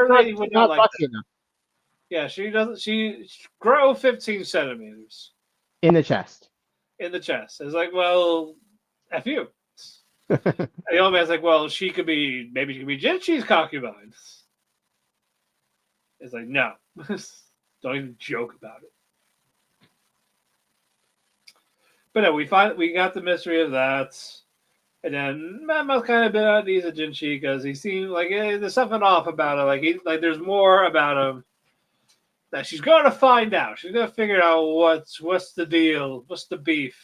lady would not like that.
Enough.
Yeah, she doesn't. She grow 15 centimeters.
In the chest.
in the chest. It's like, well, F you. And the old man's like, well, maybe she could be Jinchi's concubine. It's like, no. Don't even joke about it. But no, we got the mystery of that. And then Mama's kind of been at ease at Jinchi because he seemed like there's something off about it. Like there's more about him that she's going to find out. She's going to figure out what's the deal, what's the beef.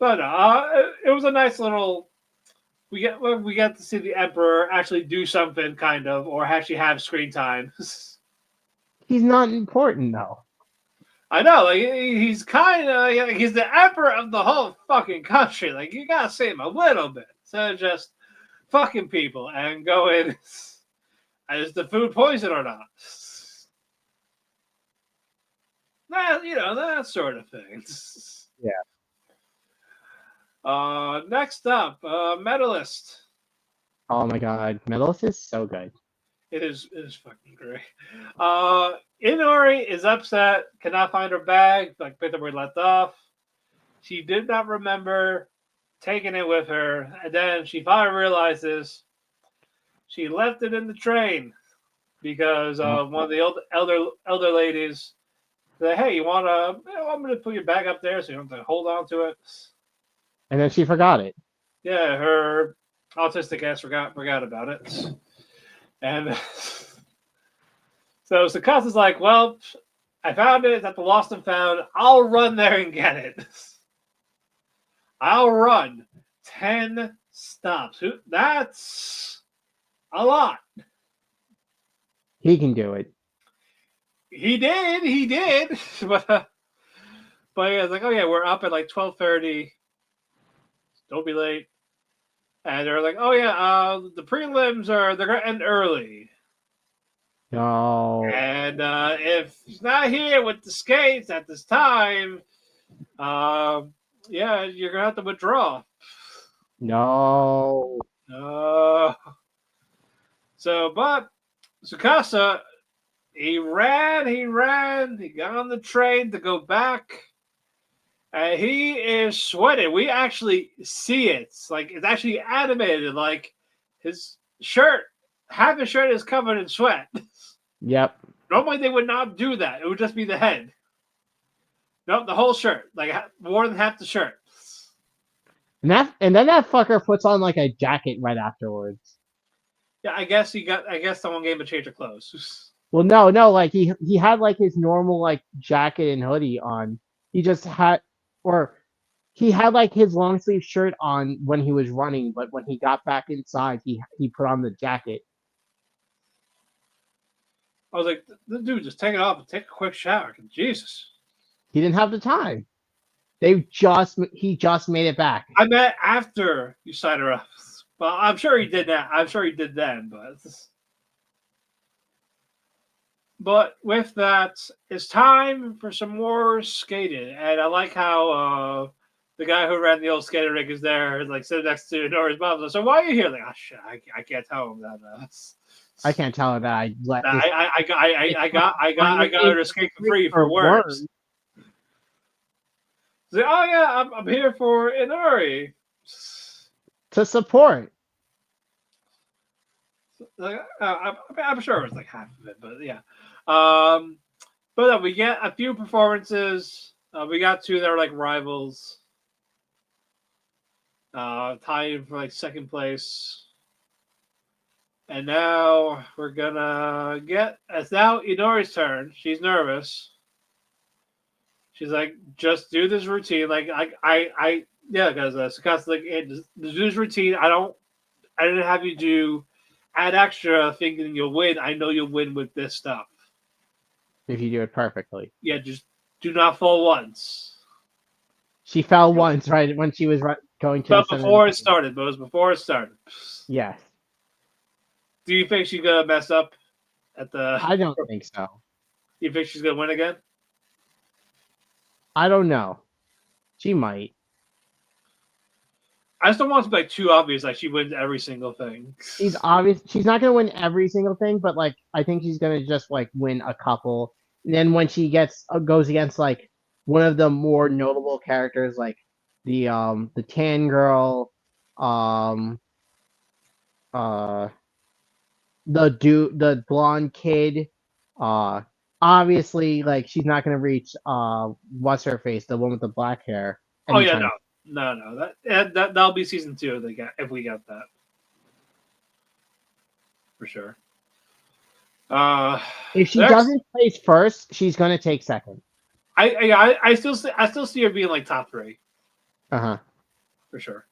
But it was a nice little. We get to see the Emperor actually do something, kind of, or actually have screen time.
He's not important though.
I know, like he's kind of he's the Emperor of the whole fucking country. Like you gotta see him a little bit instead of just fucking people and going, is the food poison or not? That that sort of thing.
Yeah.
Next up, Medalist.
Oh my god, Medalist is so good.
It is fucking great. Inori is upset, cannot find her bag, like picked up where it left off. She did not remember taking it with her, and then she finally realizes she left it in the train because one of the elder ladies said, "Hey, you want me to put your bag up there so you don't have to hold on to it?"
And then she forgot it.
Yeah, her autistic ass forgot about it. And so Sakasa's like, well, I found it at the Lost and Found. I'll run there and get it. I'll run 10 stops. That's a lot.
He can do it.
He did. But yeah, it's like, oh yeah, we're up at like 12:30. Don't be late. And they're like, oh yeah, the prelims they're gonna end early.
No.
And if he's not here with the skates at this time, yeah, you're gonna have to withdraw.
No.
But Tsukasa, he ran, he got on the train to go back. And he is sweating. We actually see it. It's actually animated. Like his shirt, half his shirt is covered in sweat.
Yep.
Normally they would not do that. It would just be the head. Nope, the whole shirt, like more than half the shirt.
And then that fucker puts on like a jacket right afterwards.
Yeah, I guess someone gave him a change of clothes.
Well, no, like he had like his normal like jacket and hoodie on. He just had, or he had like his long sleeve shirt on when he was running, but when he got back inside, he put on the jacket.
I was like, the dude, just take it off and take a quick shower. Jesus.
He didn't have the time. He just made it back.
I meant after you signed her up. Well, I'm sure he did that. I'm sure he did then, but with that, it's time for some more skating. And I like how the guy who ran the old skating rink is there, like sitting next to Nori's mom. So why are you here? Like, oh shit, I can't tell him that.
I can't tell her that I let.
I got her to skate for free for worms. Say, oh yeah, I'm here for Inori.
To support.
Like, I'm sure it was like half of it, but yeah. But we get a few performances. We got two that are like rivals. Tied for like second place. And now we're gonna it's now Inori's turn. She's nervous. She's like, just do this routine. Like yeah, because Sakasa's like, hey, do this routine. I didn't have you add extra thinking you'll win. I know you'll win with this stuff.
If you do it perfectly.
Yeah, just do not fall once.
She fell once, right, when she was going to.
But before it started. But it was before it started.
Yes.
Do you think she's gonna mess up at the?
I don't think so.
You think she's gonna win again?
I don't know. She might.
I just don't want it to be like too obvious, like she wins every single thing.
She's not gonna win every single thing, but like I think she's gonna just like win a couple. And then when she goes against like one of the more notable characters, like the tan girl, um, uh, the blonde kid, uh, obviously like she's not gonna reach what's her face, the one with the black hair
Oh yeah,
anytime.
no. That'll be season 2 if we get that for sure.
If she
Next,
doesn't place first, she's gonna take second.
I still see her being like top 3
Uh huh.
for sure.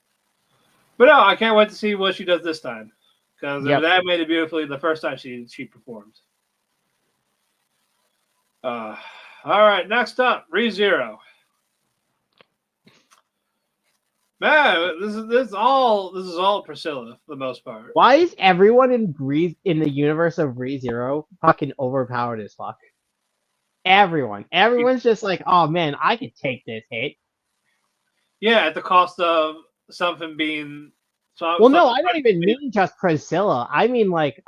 But no, I can't wait to see what she does this time because it was
Yep.
animated beautifully the first time she performed. All right, next up, ReZero. Man, this is all Priscilla for the most part.
Why is everyone in the universe of ReZero fucking overpowered as fuck? Everyone's just like, oh man, I could take this hit.
Yeah, at the cost of something being.
Well, no, I don't even mean just Priscilla. I mean like,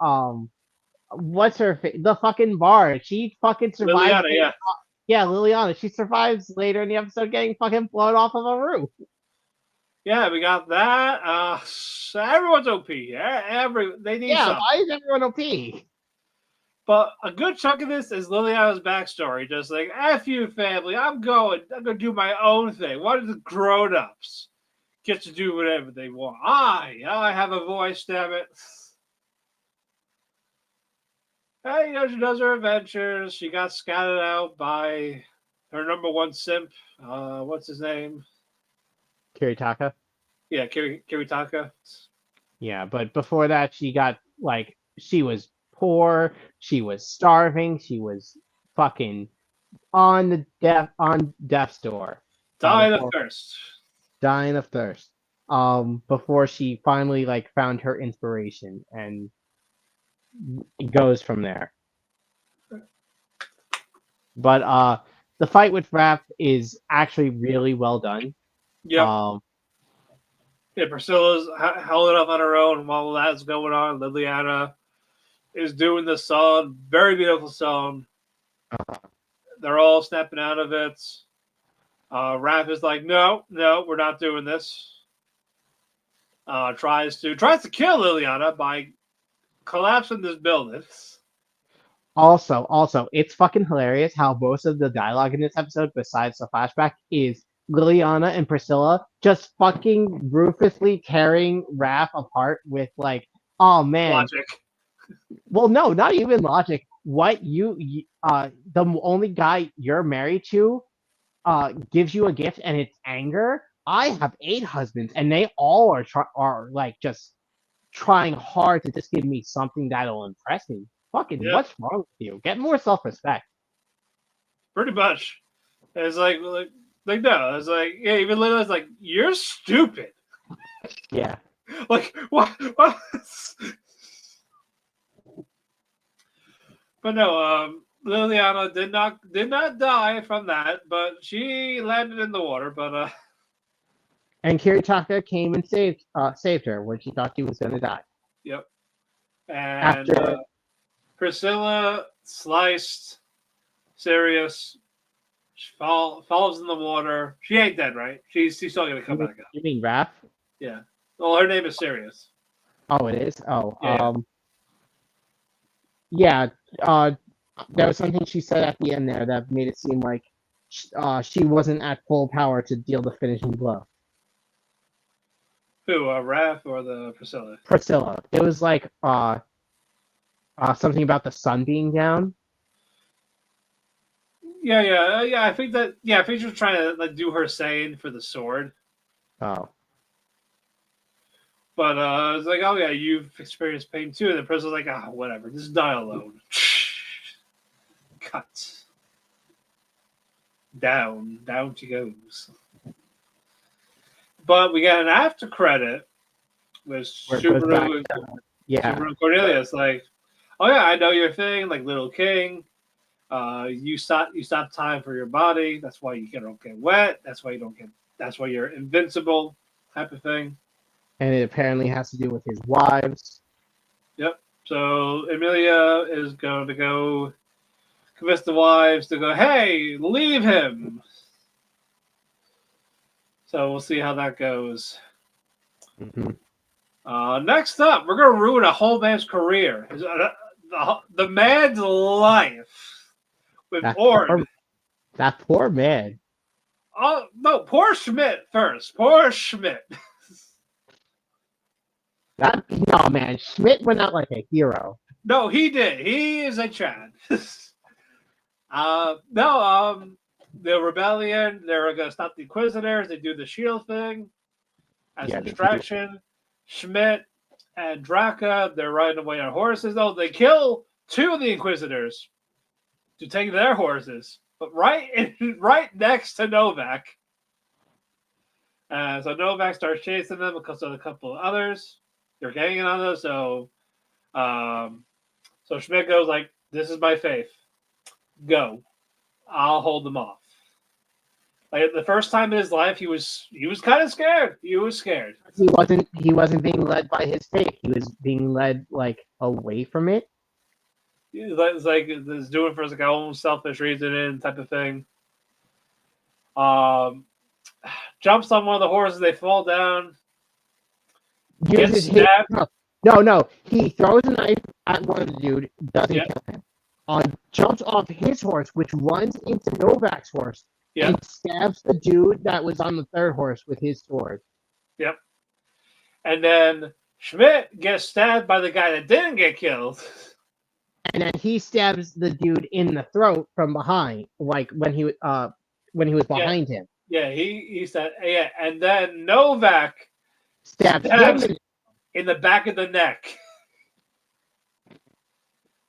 what's the fucking bar? She fucking survives.
Liliana, yeah.
Yeah, Liliana. She survives later in the episode, getting fucking blown off of a roof.
Yeah, we got that. Everyone's OP. They need something.
Why is everyone OP?
But a good chunk of this is Liliana's backstory. Just like, F you, family. I'm going to do my own thing. Why do the grown-ups get to do whatever they want? I have a voice, damn it. Hey, she does her adventures. She got scouted out by her number one simp. What's his name?
Kiritaka.
Yeah, Kiritaka.
Yeah, but before that, she was poor, she was starving, she was fucking on death's door,
Dying of thirst.
dying of thirst. Before she finally found her inspiration, and it goes from there. But the fight with Raph is actually really well done.
Yep. Yeah, Priscilla's held it up on her own while that's going on. Liliana is doing the song, very beautiful song. They're all snapping out of it. Raph is like, no, we're not doing this. Tries to kill Liliana by collapsing this building.
Also, it's fucking hilarious how most of the dialogue in this episode, besides the flashback, is Liliana and Priscilla just fucking ruthlessly tearing Raph apart with oh man.
Logic.
Well, no, not even logic. What the only guy you're married to gives you a gift and it's anger. I have 8 husbands and they all are just trying hard to just give me something that'll impress me. Fucking, what's wrong with you? Get more self-respect.
Pretty much. It's like no. It's like, yeah, even Liliana's like, you're stupid.
Yeah.
Like, what? But no, Liliana did not die from that, but she landed in the water. But
and Kiritaka came and saved her when she thought she was gonna die.
Yep. And Priscilla sliced Sirius. She falls in the water. She ain't dead, right? She's still gonna come back up.
You mean Raph?
Yeah. Well, her name is Sirius.
Oh, it is. Oh,
yeah.
There was something she said at the end there that made it seem like she wasn't at full power to deal the finishing blow.
Who, Raph or the Priscilla?
Priscilla. It was like something about the sun being down.
Yeah. I think she was trying to do her saying for the sword.
Oh.
But it's like, oh yeah, you've experienced pain too. And the person's like, whatever, just die alone. Cut. Down she goes. But we got an after credit with Subaru and Cornelius. Like, oh yeah, I know your thing, like Little King. You stop time for your body. That's why you don't get wet. That's why you're invincible, type of thing.
And it apparently has to do with his wives.
Yep. So Emilia is going to go convince the wives to go, hey, leave him. So we'll see how that goes. Next up, we're going to ruin a whole man's career. The man's life with Org.
That poor man.
Oh, no, poor Schmidt first. Poor Schmidt.
No, man. Schmidt went out like a hero.
No, he did. He is a Chad. The rebellion, they're going to stop the Inquisitors. They do the shield thing as a distraction. Schmidt and Draka, they're riding away on horses. Oh, they kill 2 of the Inquisitors to take their horses, but right next to Novak. So Novak starts chasing them because of a couple of others. They're ganging on them. So Schmidt goes like, "This is my faith. Go, I'll hold them off." Like the first time in his life, he was kind of scared. He was scared.
He wasn't being led by his faith. He was being led like away from it.
It's like it's doing for his own selfish reasoning type of thing. Jumps on one of the horses. They fall down. Gets stabbed.
No. He throws a knife at one of the dude. Doesn't kill him. Jumps off his horse, which runs into Novak's horse. And stabs the dude that was on the third horse with his sword.
Yep. And then Schmidt gets stabbed by the guy that didn't get killed.
And then he stabs the dude in the throat from behind, like when he was behind him.
Yeah, he said, yeah. And then Novak
stabs him
in the back of the neck.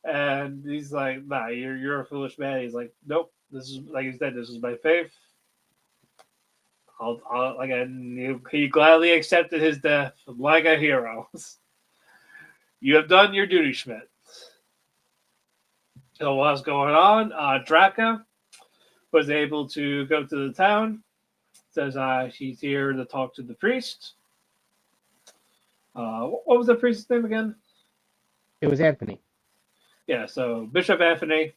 And he's like, "Nah, you're a foolish man." He's like, "Nope. This is, like you said, this is my faith." He gladly accepted his death like a hero. You have done your duty, Schmidt. So what's going on? Draka was able to go to the town. Says she's here to talk to the priest. What was the priest's name again?
It was Anthony.
Yeah, so Bishop Anthony.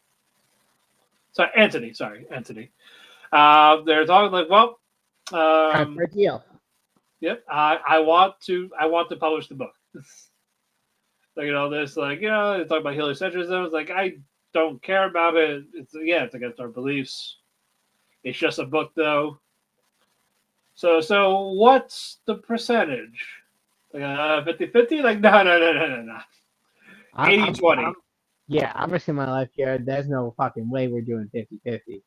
Anthony. They're talking like, well,
time for a deal.
Yep, I want to publish the book. Like, this, like, they talk about heliocentrism. It's like, I don't care about it. It's against our beliefs. It's just a book, though. So what's the percentage? Like 50-50? Like, no. 80-20.
I'm risking my life here. There's no fucking way we're doing 50-50.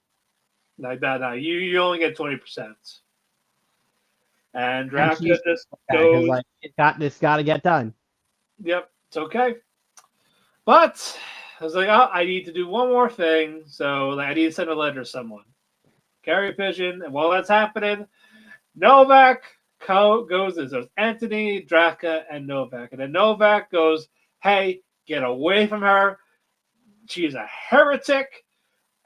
Like that, no. You only get 20%. And Draka just goes.
Like, it's got to get done.
Yep, it's okay. But I was like, I need to do one more thing. So I need to send a letter to someone. Carry a pigeon. And while that's happening, Novak goes. There's Anthony, Draka, and Novak. And then Novak goes, "Hey, get away from her. She's a heretic,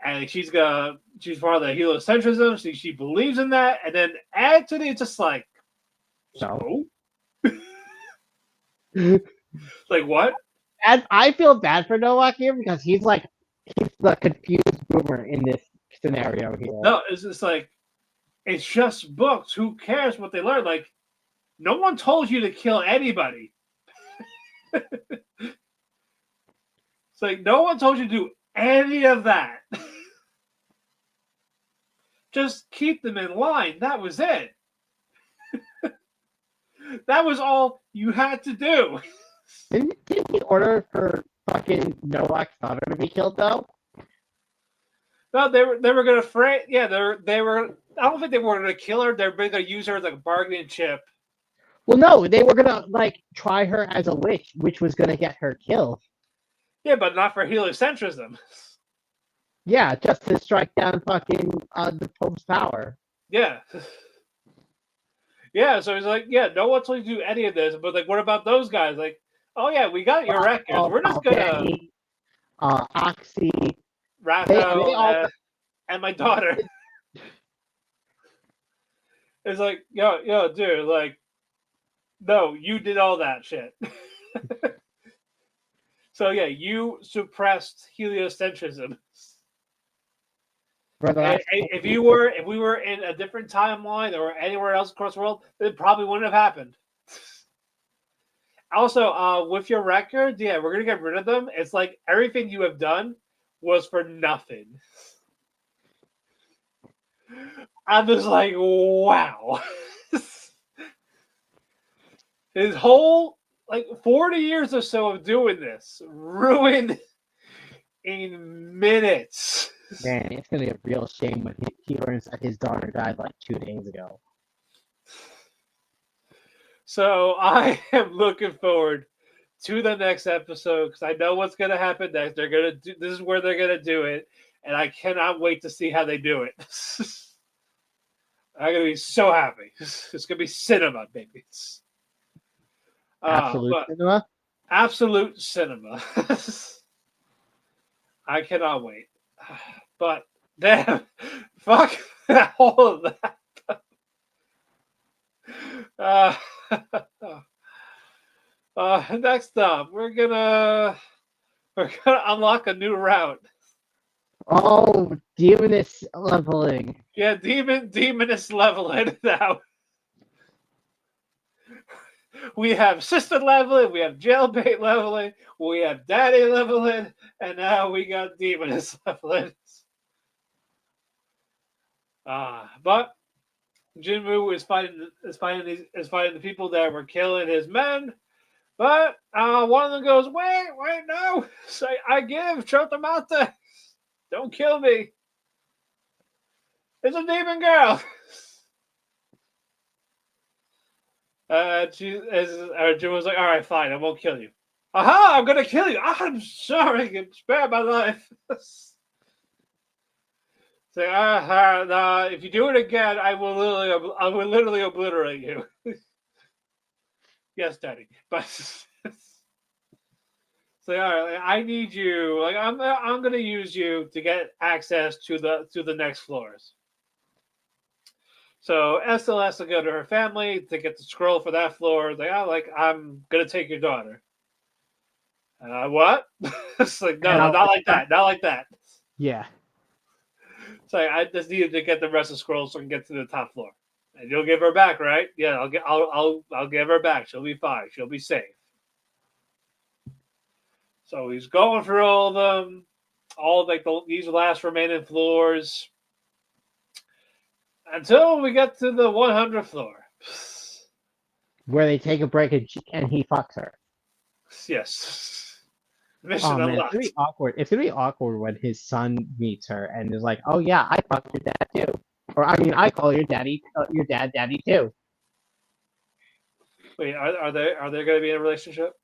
and she's part of the heliocentrism. She believes in that." And then Anthony just like, so? Like, what?
And I feel bad for Novak here because he's the confused boomer in this scenario here.
No, it's just like, it's just books. Who cares what they learn? Like, no one told you to kill anybody. It's like, no one told you to do any of that. Just keep them in line. That was it. That was all you had to do.
Didn't he order for fucking Novak's daughter to be killed, though?
No, they were gonna fray. Yeah, they were. I don't think they were gonna kill her. They were gonna use her as like a bargaining chip.
Well, no, they were gonna try her as a witch, which was gonna get her killed.
Yeah, but not for heliocentrism.
Yeah, just to strike down fucking the Pope's power.
Yeah. Yeah, so he's like, no one told you to do any of this, but like, what about those guys? Like, oh yeah, we got your records. We're just gonna
Oxy,
Ratho, and my daughter. It's like, yo, dude, like, no, you did all that shit. So yeah, you suppressed heliocentrism.
For the last
If we were in a different timeline or anywhere else across the world, it probably wouldn't have happened. Also, with your record, yeah, we're gonna get rid of them. It's like everything you have done was for nothing. I'm just like, wow. His whole 40 years or so of doing this ruined in minutes.
man, it's gonna be a real shame when he learns that his daughter died like 2 days ago.
So I am looking forward to the next episode because I know what's gonna happen next. They're gonna do this is where they're gonna do it, and I cannot wait to see how they do it. I'm gonna be so happy. It's gonna be cinema, baby.
Absolute
But
cinema.
absolute cinema. I cannot wait. But damn, fuck all of that. Next up, we're gonna unlock a new route.
Oh, demoness leveling.
Yeah, demoness leveling now. We have sister leveling, we have jailbait leveling, we have daddy leveling, and now we got demoness leveling. But Jinmu is fighting the people that were killing his men. But one of them goes, wait, no! Say, I give, Chotamate. Don't kill me. It's a demon girl. Jim was like, all right, fine, I won't kill you. Aha, I'm gonna kill you. I'm sorry, spare my life. Say, if you do it again, I will literally obliterate you. Yes, Daddy. But say, all right, I need you. Like, I'm gonna use you to get access to the next floors. So Estelle has to go to her family to get the scroll for that floor. I'm gonna take your daughter. What? It's like no, not like that. Not like that.
Yeah.
So I just needed to get the rest of the scrolls so I can get to the top floor. And you'll give her back, right? Yeah, I'll give her back. She'll be fine. She'll be safe. So he's going through all of them, these last remaining floors, until we get to the 100th floor.
Where they take a break and he fucks her.
Yes. Mission
man,
unlocked.
it's gonna be awkward. It's gonna be awkward when his son meets her and is like, "Oh yeah, I fucked your dad too," or I mean, I call your dad daddy too.
Wait, are they going to be in a relationship?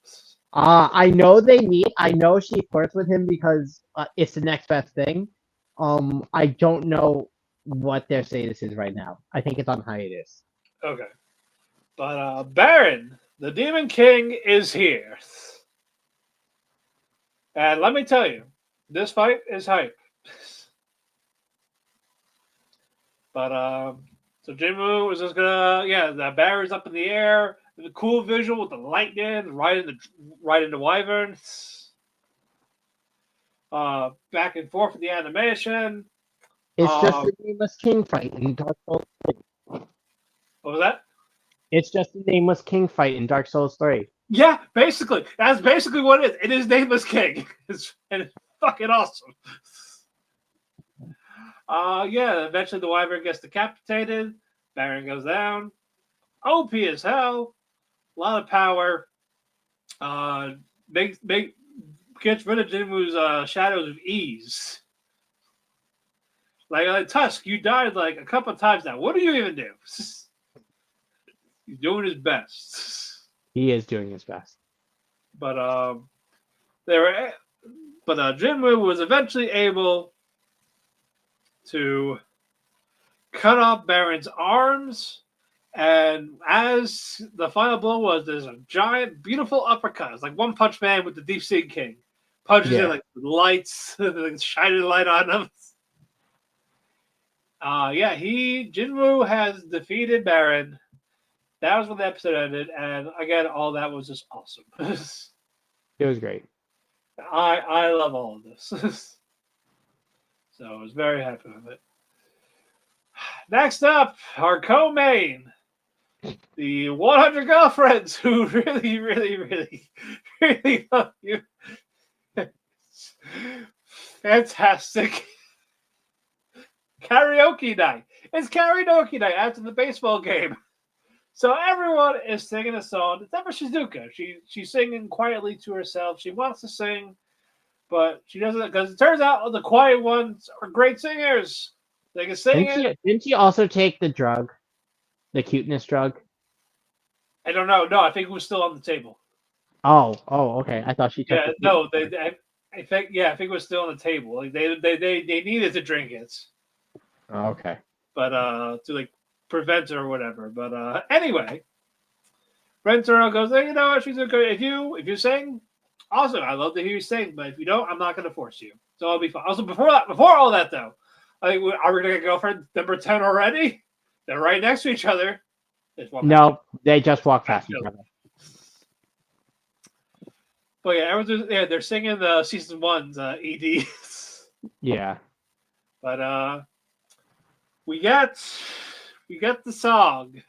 I know they meet. I know she flirts with him because it's the next best thing. I don't know what their status is right now. I think it's on hiatus.
Okay, but Baron, the Demon King, is here. And let me tell you, this fight is hype. But so Jinmu is just gonna the Baron's up in the air, the cool visual with the lightning right into Wyvern. Back and forth with the animation.
It's just the nameless king fight in Dark Souls 3.
What was that?
It's just the nameless king fight in Dark Souls 3.
Yeah, basically. That's basically what it is. It is Nameless King. And it's fucking awesome. Eventually the Wyvern gets decapitated. Baron goes down. OP as hell. A lot of power. Gets rid of Jinwoo's shadows of ease. Like Tusk, you died like a couple of times now. What do you even do? He's doing his best.
He is doing his best.
But Jinwoo was eventually able to cut off Baron's arms, and as the final blow was, there's a giant, beautiful uppercut. It's like One Punch Man with the Deep Sea King. Punches in like lights, like shining light on him. Jinwoo has defeated Baron. That was when the episode ended, and again, all that was just awesome.
It was great.
I love all of this. So I was very happy with it. Next up, our co-main, the 100 girlfriends who really, really, really, really love you. Fantastic. Karaoke night. It's karaoke night after the baseball game. So everyone is singing a song. Except for Shizuka. She's singing quietly to herself. She wants to sing, but she doesn't, because it turns out the quiet ones are great singers. They can sing it.
Didn't she also take the drug, the cuteness drug?
I don't know. No, I think it was still on the table.
Oh, okay. I thought she took.
Yeah, no, I think I think it was still on the table. Like they needed to drink it,
Oh, okay.
but to like prevent it or whatever. But anyway, Rentaro goes, hey, you know what? She's okay. If you sing, awesome. I love to hear you sing. But if you don't, I'm not going to force you. So I'll be fine. Also, before all that though, I think are we going to get girlfriend number 10 already? They're right next to each other.
No, they just walk past each other.
But yeah, they're singing the season 1's ED.
Yeah.
But we get the song,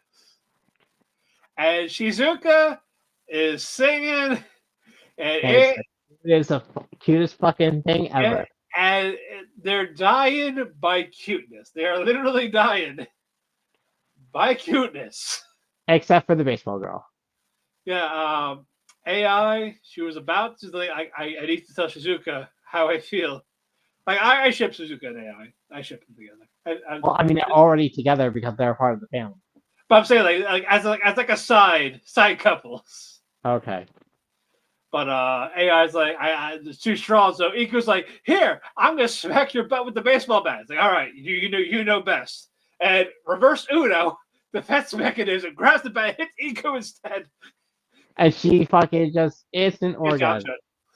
and Shizuka is singing, and
it is the cutest fucking thing ever.
And they're dying by cuteness. They are literally dying by cuteness.
Except for the baseball girl.
Yeah, AI, she was about to, like, I need to tell Shizuka how I feel. Like, I ship Shizuka and AI. I ship them together.
Well, I mean, they're already together because they're part of the family.
But I'm saying, like as a side couples.
Okay.
But AI's like, it's too strong. So Iku's like, here, I'm gonna smack your butt with the baseball bat. It's like, all right, you know best. And reverse Uno, defense mechanism, grabs the bat, hits Iku instead.
And she fucking just instant orgasm.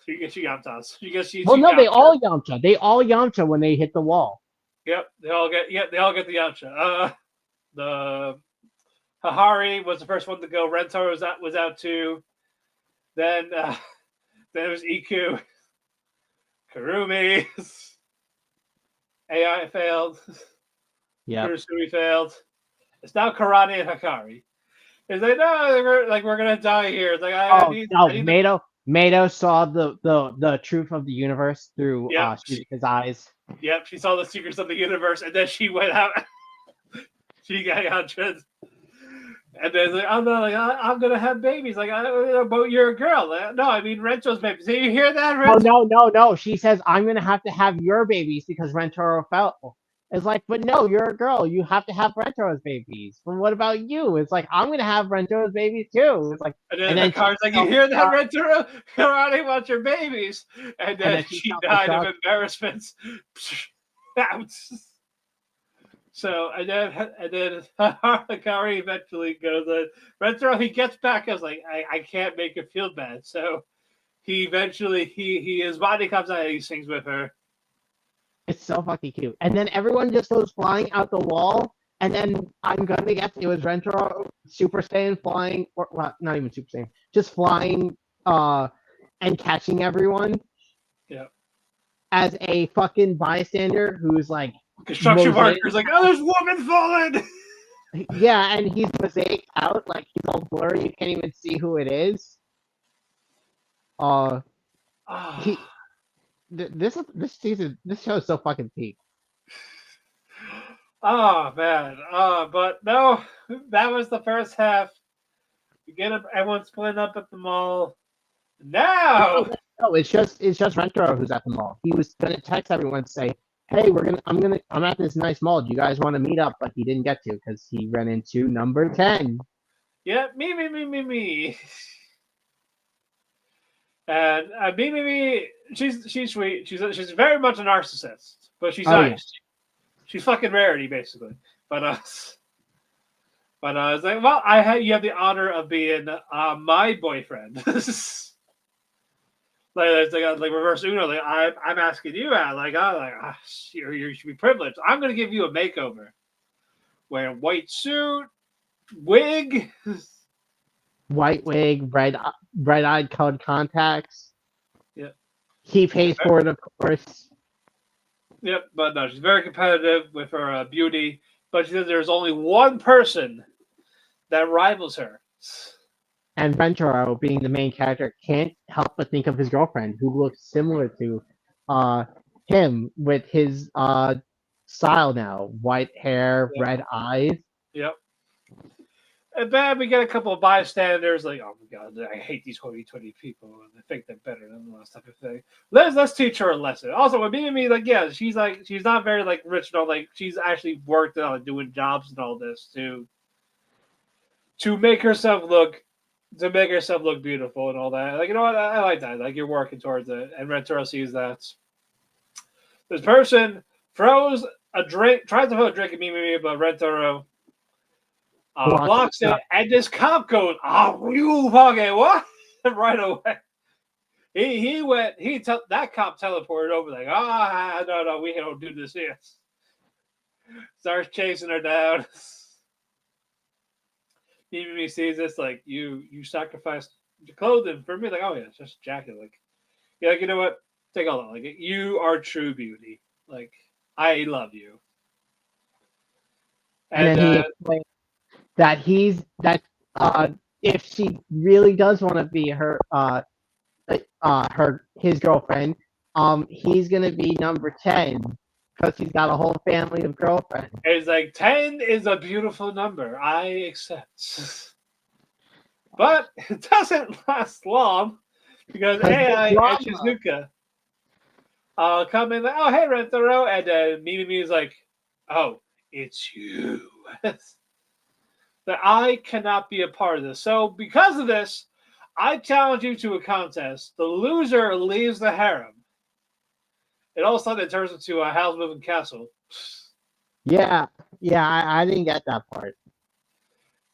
She Yamchas.
Well, no, they all Yamcha. They all Yamcha when they hit the wall.
Yep, they all get the Yamcha. The Hahari was the first one to go. Rentaro was out too. Then it was Iku. Kurumi. AI failed.
Yeah.
Kurosumi failed. It's now Karane and Hakari. It's like, no, we're gonna die here. It's like
Mato saw the truth of the universe through his eyes.
Yep, she saw the secrets of the universe, and then she went out. She got Yamcha. And then like, I'm gonna have babies. Like, but you're a girl. No, I mean Rento's babies. Do you hear that, Rento?
Oh no. She says I'm gonna have to have your babies because Rentaro fell. It's like, but no, you're a girl. You have to have Rento's babies. But what about you? It's like I'm gonna have Rento's babies too. It's like,
and then Car's like, you hear that, Rentaro? Karate wants your babies. And then she died of embarrassment. Out. So and then Hakari eventually goes. Rentaro, he gets back. I was like, I can't make her feel bad. So he eventually his body comes out and he sings with her.
It's so fucking cute. And then everyone just goes flying out the wall. And then I'm gonna guess it was Rentaro Super Saiyan flying, or well, not even Super Saiyan, just flying and catching everyone.
Yeah.
As a fucking bystander who's like
construction workers like, oh, there's woman falling.
Yeah, and he's mosaic out, like he's all blurry, you can't even see who it is. This show is so fucking peak.
Oh man. But no, that was the first half. You get everyone splitting up at the mall. Now
no, it's just Rentaro who's at the mall. He was gonna text everyone and say, hey, I'm at this nice mall. Do you guys want to meet up? But he didn't get to because he ran into number 10.
Yeah, me. And me. She's sweet. She's very much a narcissist, but she's nice. Yeah. She's fucking Rarity, basically. But it's like, well, you have the honor of being my boyfriend. Like reverse Uno. Like I'm asking you out. You should be privileged. I'm gonna give you a makeover. Wearing white suit, wig.
White wig, bright-eyed colored contacts.
Yeah.
He pays for it, of course.
Yep, but no, she's very competitive with her beauty. But she says there's only one person that rivals her.
And Rentaro, being the main character, can't help but think of his girlfriend, who looks similar to uh, him with his style now. White hair,
Yep.
red eyes.
Yep. And then we get a couple of bystanders like, oh my god, I hate these hoity-toity people, and they think they're better than us type of thing. Let's teach her a lesson. Also, with me, like, yeah, she's not very like rich, and all, like she's actually worked on like, doing jobs and all this to make herself look beautiful and all that. Like, you know what, I like that. Like, you're working towards it, and Rentaro sees that this person throws a drink, tries to throw a drink at me, but Rentaro blocks it, and this cop goes, "Oh, you fucking what?" right away. That cop teleported over like, no, we don't do this here. Starts chasing her down. Mimi sees this like, you sacrificed your clothing for me. Like, oh yeah, it's just a jacket. Like, yeah, like, you know what? Take all that. Like, you are true beauty. Like, I love you.
And then he explains that if she really does want to be his girlfriend, he's gonna be number 10 because he's got a whole family of girlfriends.
It's like 10 is a beautiful number. I accept. But it doesn't last long because AI and Shizuka come in like, oh, hey, Rentaro. And Mimi is like, oh, it's you. That I cannot be a part of this. So because of this, I challenge you to a contest. The loser leaves the harem. And all of a sudden it turns into a house moving castle.
Yeah, I didn't get that part.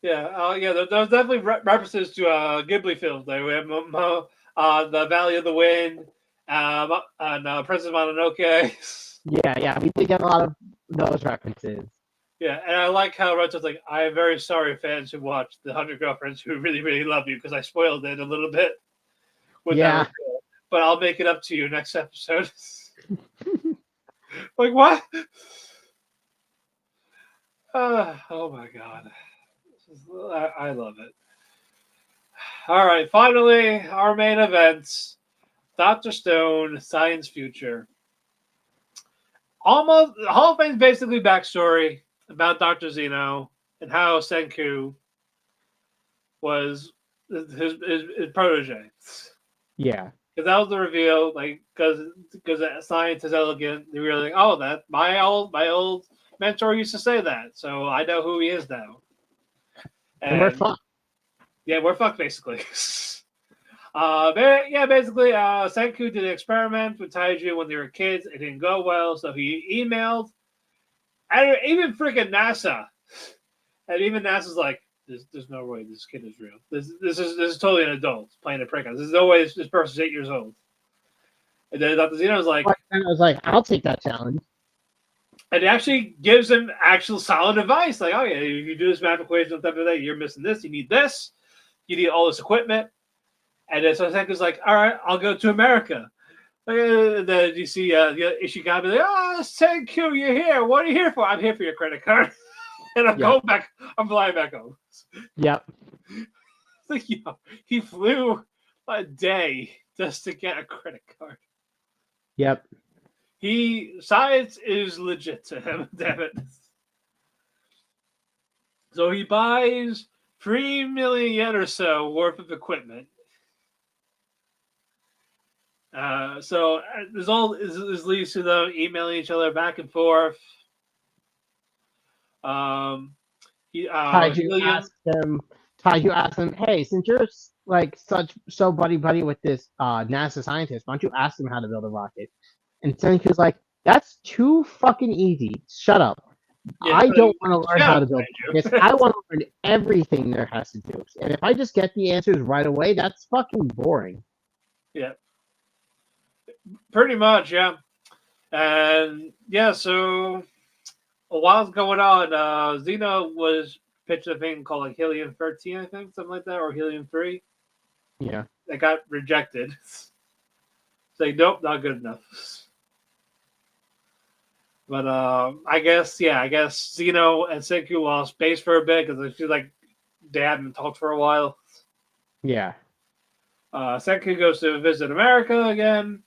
Yeah, there's definitely references to Ghibli films. Like we have The Valley of the Wind, and Princess Mononoke.
Yeah, we did get a lot of those references.
Yeah, and I like how Rento's like, I am very sorry, fans who watched The 100 Girlfriends who really, really love you because I spoiled it a little bit with that reveal. But I'll make it up to you next episode. Like, what? Oh my god. I love it. All right, finally, our main events. Dr. Stone, Science Future. Almost, the whole thing's basically backstory about Dr. Zeno and how Senku was his protege.
Yeah.
Because that was the reveal, like, because science is elegant. They were like, oh, that my old mentor used to say that, so I know who he is now.
And we're fucked.
Yeah, we're fucked basically. Basically, Senku did an experiment with Taiju when they were kids. It didn't go well, so he emailed, and even freaking NASA, and even NASA's like, "There's no way this kid is real. This is totally an adult playing a prank on us. There's no way this person's 8 years old." And then Dr. Zeno was like,
"I'll take that challenge."
And it actually gives him actual solid advice, like, "Oh yeah, if you do this math equation on top of that, you're missing this. You need this. You need all this equipment." And then so Senku's like, all right, I'll go to America. Then you see Ishigami like, oh, Senku, you're here. What are you here for? I'm here for your credit card. And I'm going back. I'm flying back home.
Yep.
Like, he flew a day just to get a credit card.
Yep.
Science is legit to him, damn it. So he buys 3 million yen or so worth of equipment. So there's all this leads to them emailing each other back and forth. Taiju
asked him, "Hey, since you're like so buddy with this NASA scientist, why don't you ask him how to build a rocket?" And Senku's like, "That's too fucking easy. Shut up. Yeah, I don't want to learn how to build rockets. I want to learn everything there has to do. And if I just get the answers right away, that's fucking boring."
Yeah. Pretty much, yeah. And yeah, so a while's going on. Zeno was pitching a thing called like Helium-13, I think, something like that, or Helium-3.
Yeah.
That got rejected. It's like, nope, not good enough. But I guess Zeno and Senku lost base for a bit because I feel like they haven't talked for a while.
Yeah.
Senku goes to visit America again.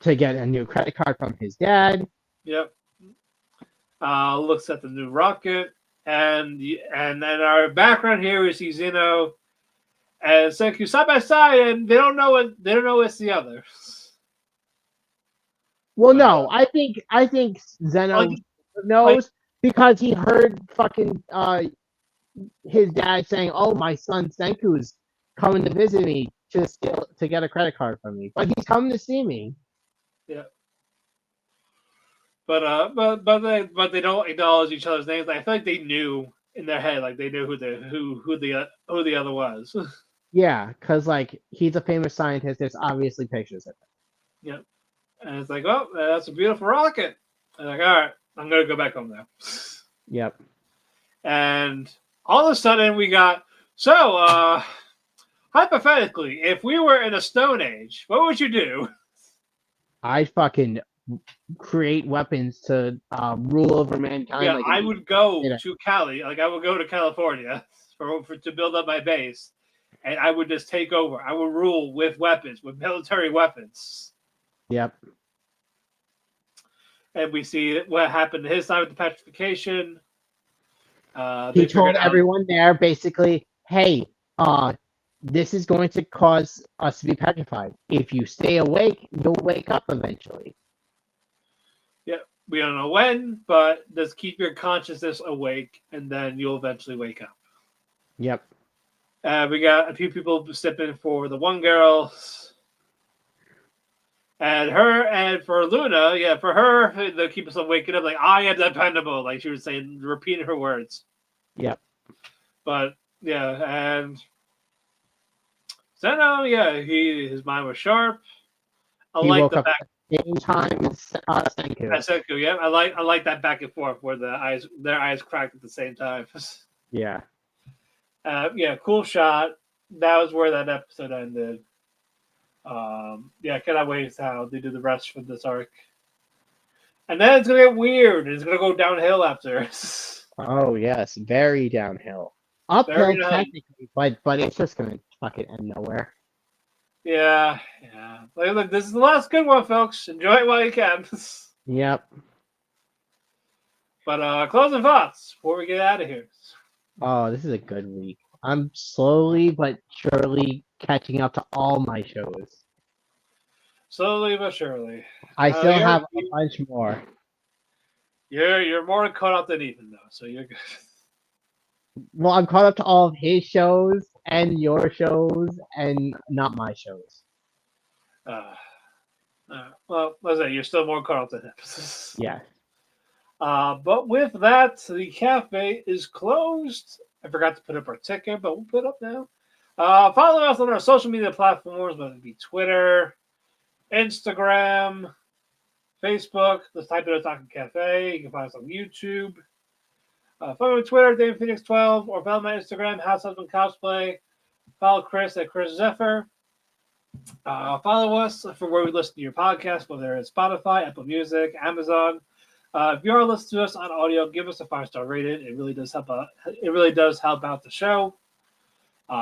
To get a new credit card from his dad.
Yep. Looks at the new rocket, and then our background here we see Zeno and Senku side by side, and they don't know it's the other.
Well, no, I think Zeno knows because he heard fucking his dad saying, "Oh, my son Senku's coming to visit me to get a credit card from me, but he's coming to see me."
Yeah. But they don't acknowledge each other's names. Like, I feel like they knew in their head, like they knew who the other was.
Yeah, because like he's a famous scientist. There's obviously pictures of him.
Yep. And it's like, well, that's a beautiful rocket. And like, all right, I'm gonna go back home now.
Yep.
And all of a sudden we got hypothetically, if we were in a Stone Age, what would you do?
I fucking create weapons to rule over mankind.
Yeah,
like
I would go to Cali. Like I would go to California to build up my base, and I would just take over. I would rule with weapons, with military weapons.
Yep.
And we see what happened to his side with the petrification.
He told everyone there basically, "Hey, this is going to cause us to be petrified. If you stay awake, you'll wake up eventually."
Yeah, we don't know when, but just keep your consciousness awake, and then you'll eventually wake up.
Yep.
We got a few people stepping for the one girl. And for Luna, yeah, for her, to keep us waking up, like, I am dependable, like she was saying, repeating her words.
Yep.
But, yeah, and Zeno, yeah, his mind was sharp.
He like woke the up back. At the same time as Senku.
Senku, yeah. I like that back and forth where their eyes cracked at the same time.
Yeah.
Yeah, cool shot. That was where that episode ended. Yeah, cannot wait how they do the rest for this arc. And then it's gonna get weird. It's gonna go downhill after.
Oh yes, very downhill. Uphill technically, but it's just gonna fucking end nowhere.
Yeah. Look, this is the last good one, folks. Enjoy it while you can.
Yep.
But closing thoughts before we get out of here.
Oh, this is a good week. I'm slowly but surely catching up to all my shows.
Slowly but surely.
I still have a bunch more.
You're more caught up than Ethan, though, so you're good.
Well, I'm caught up to all of his shows and your shows and not my shows.
Well, let's say you're still more caught up than him.
Yeah.
But with that, the cafe is closed. I forgot to put up our ticket, but we'll put it up now. Follow us on our social media platforms, whether it be Twitter, Instagram, Facebook. Just type in Otalku Cafe. You can find us on YouTube. Follow me on Twitter, DavePhoenix12, or follow my Instagram, House Husband Cosplay. Follow Chris at Chris Zephyr. Follow us for where we listen to your podcast, whether it's Spotify, Apple Music, Amazon. If you are listening to us on audio, give us a 5-star rating. It really does help out. It really does help out the show.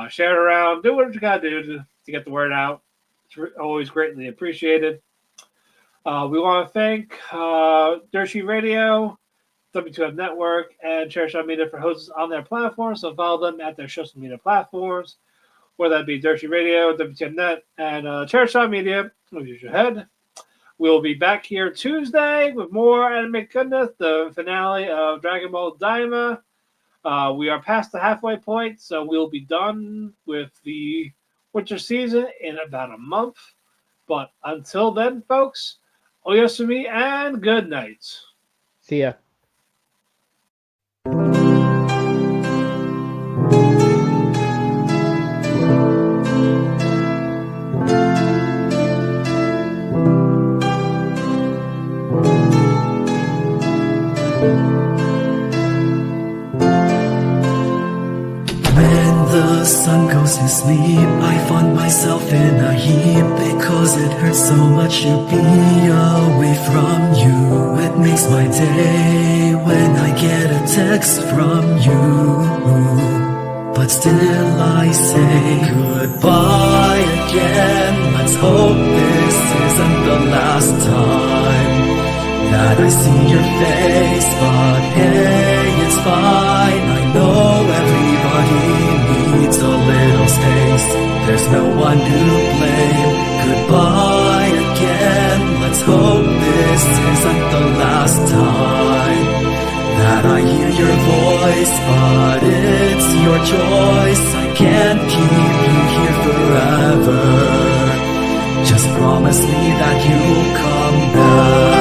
Share it around. Do what you gotta do to get the word out. It's always greatly appreciated. We want to thank Dirt Sheet Radio, W2M Network, and Chairshot Media for hosts on their platforms. So follow them at their social media platforms, whether that be Dirt Sheet Radio, W2M Net, and Chairshot Media. Use your head. We'll be back here Tuesday with more anime goodness, the finale of Dragon Ball Daima. We are past the halfway point, so we'll be done with the winter season in about a month. But until then, folks, oyasumi and good night.
See ya.
When the sun goes to sleep, I find myself in a heap because it hurts so much to be away from you. It makes my day when I get a text from you. But still I say goodbye again. Let's hope this isn't the last time that I see your face. But hey, it's fine. I know everybody needs a little space. There's no one to blame. Goodbye again. Let's hope this isn't the last time that I hear your voice. But it's your choice. I can't keep you here forever. Just promise me that you'll come back.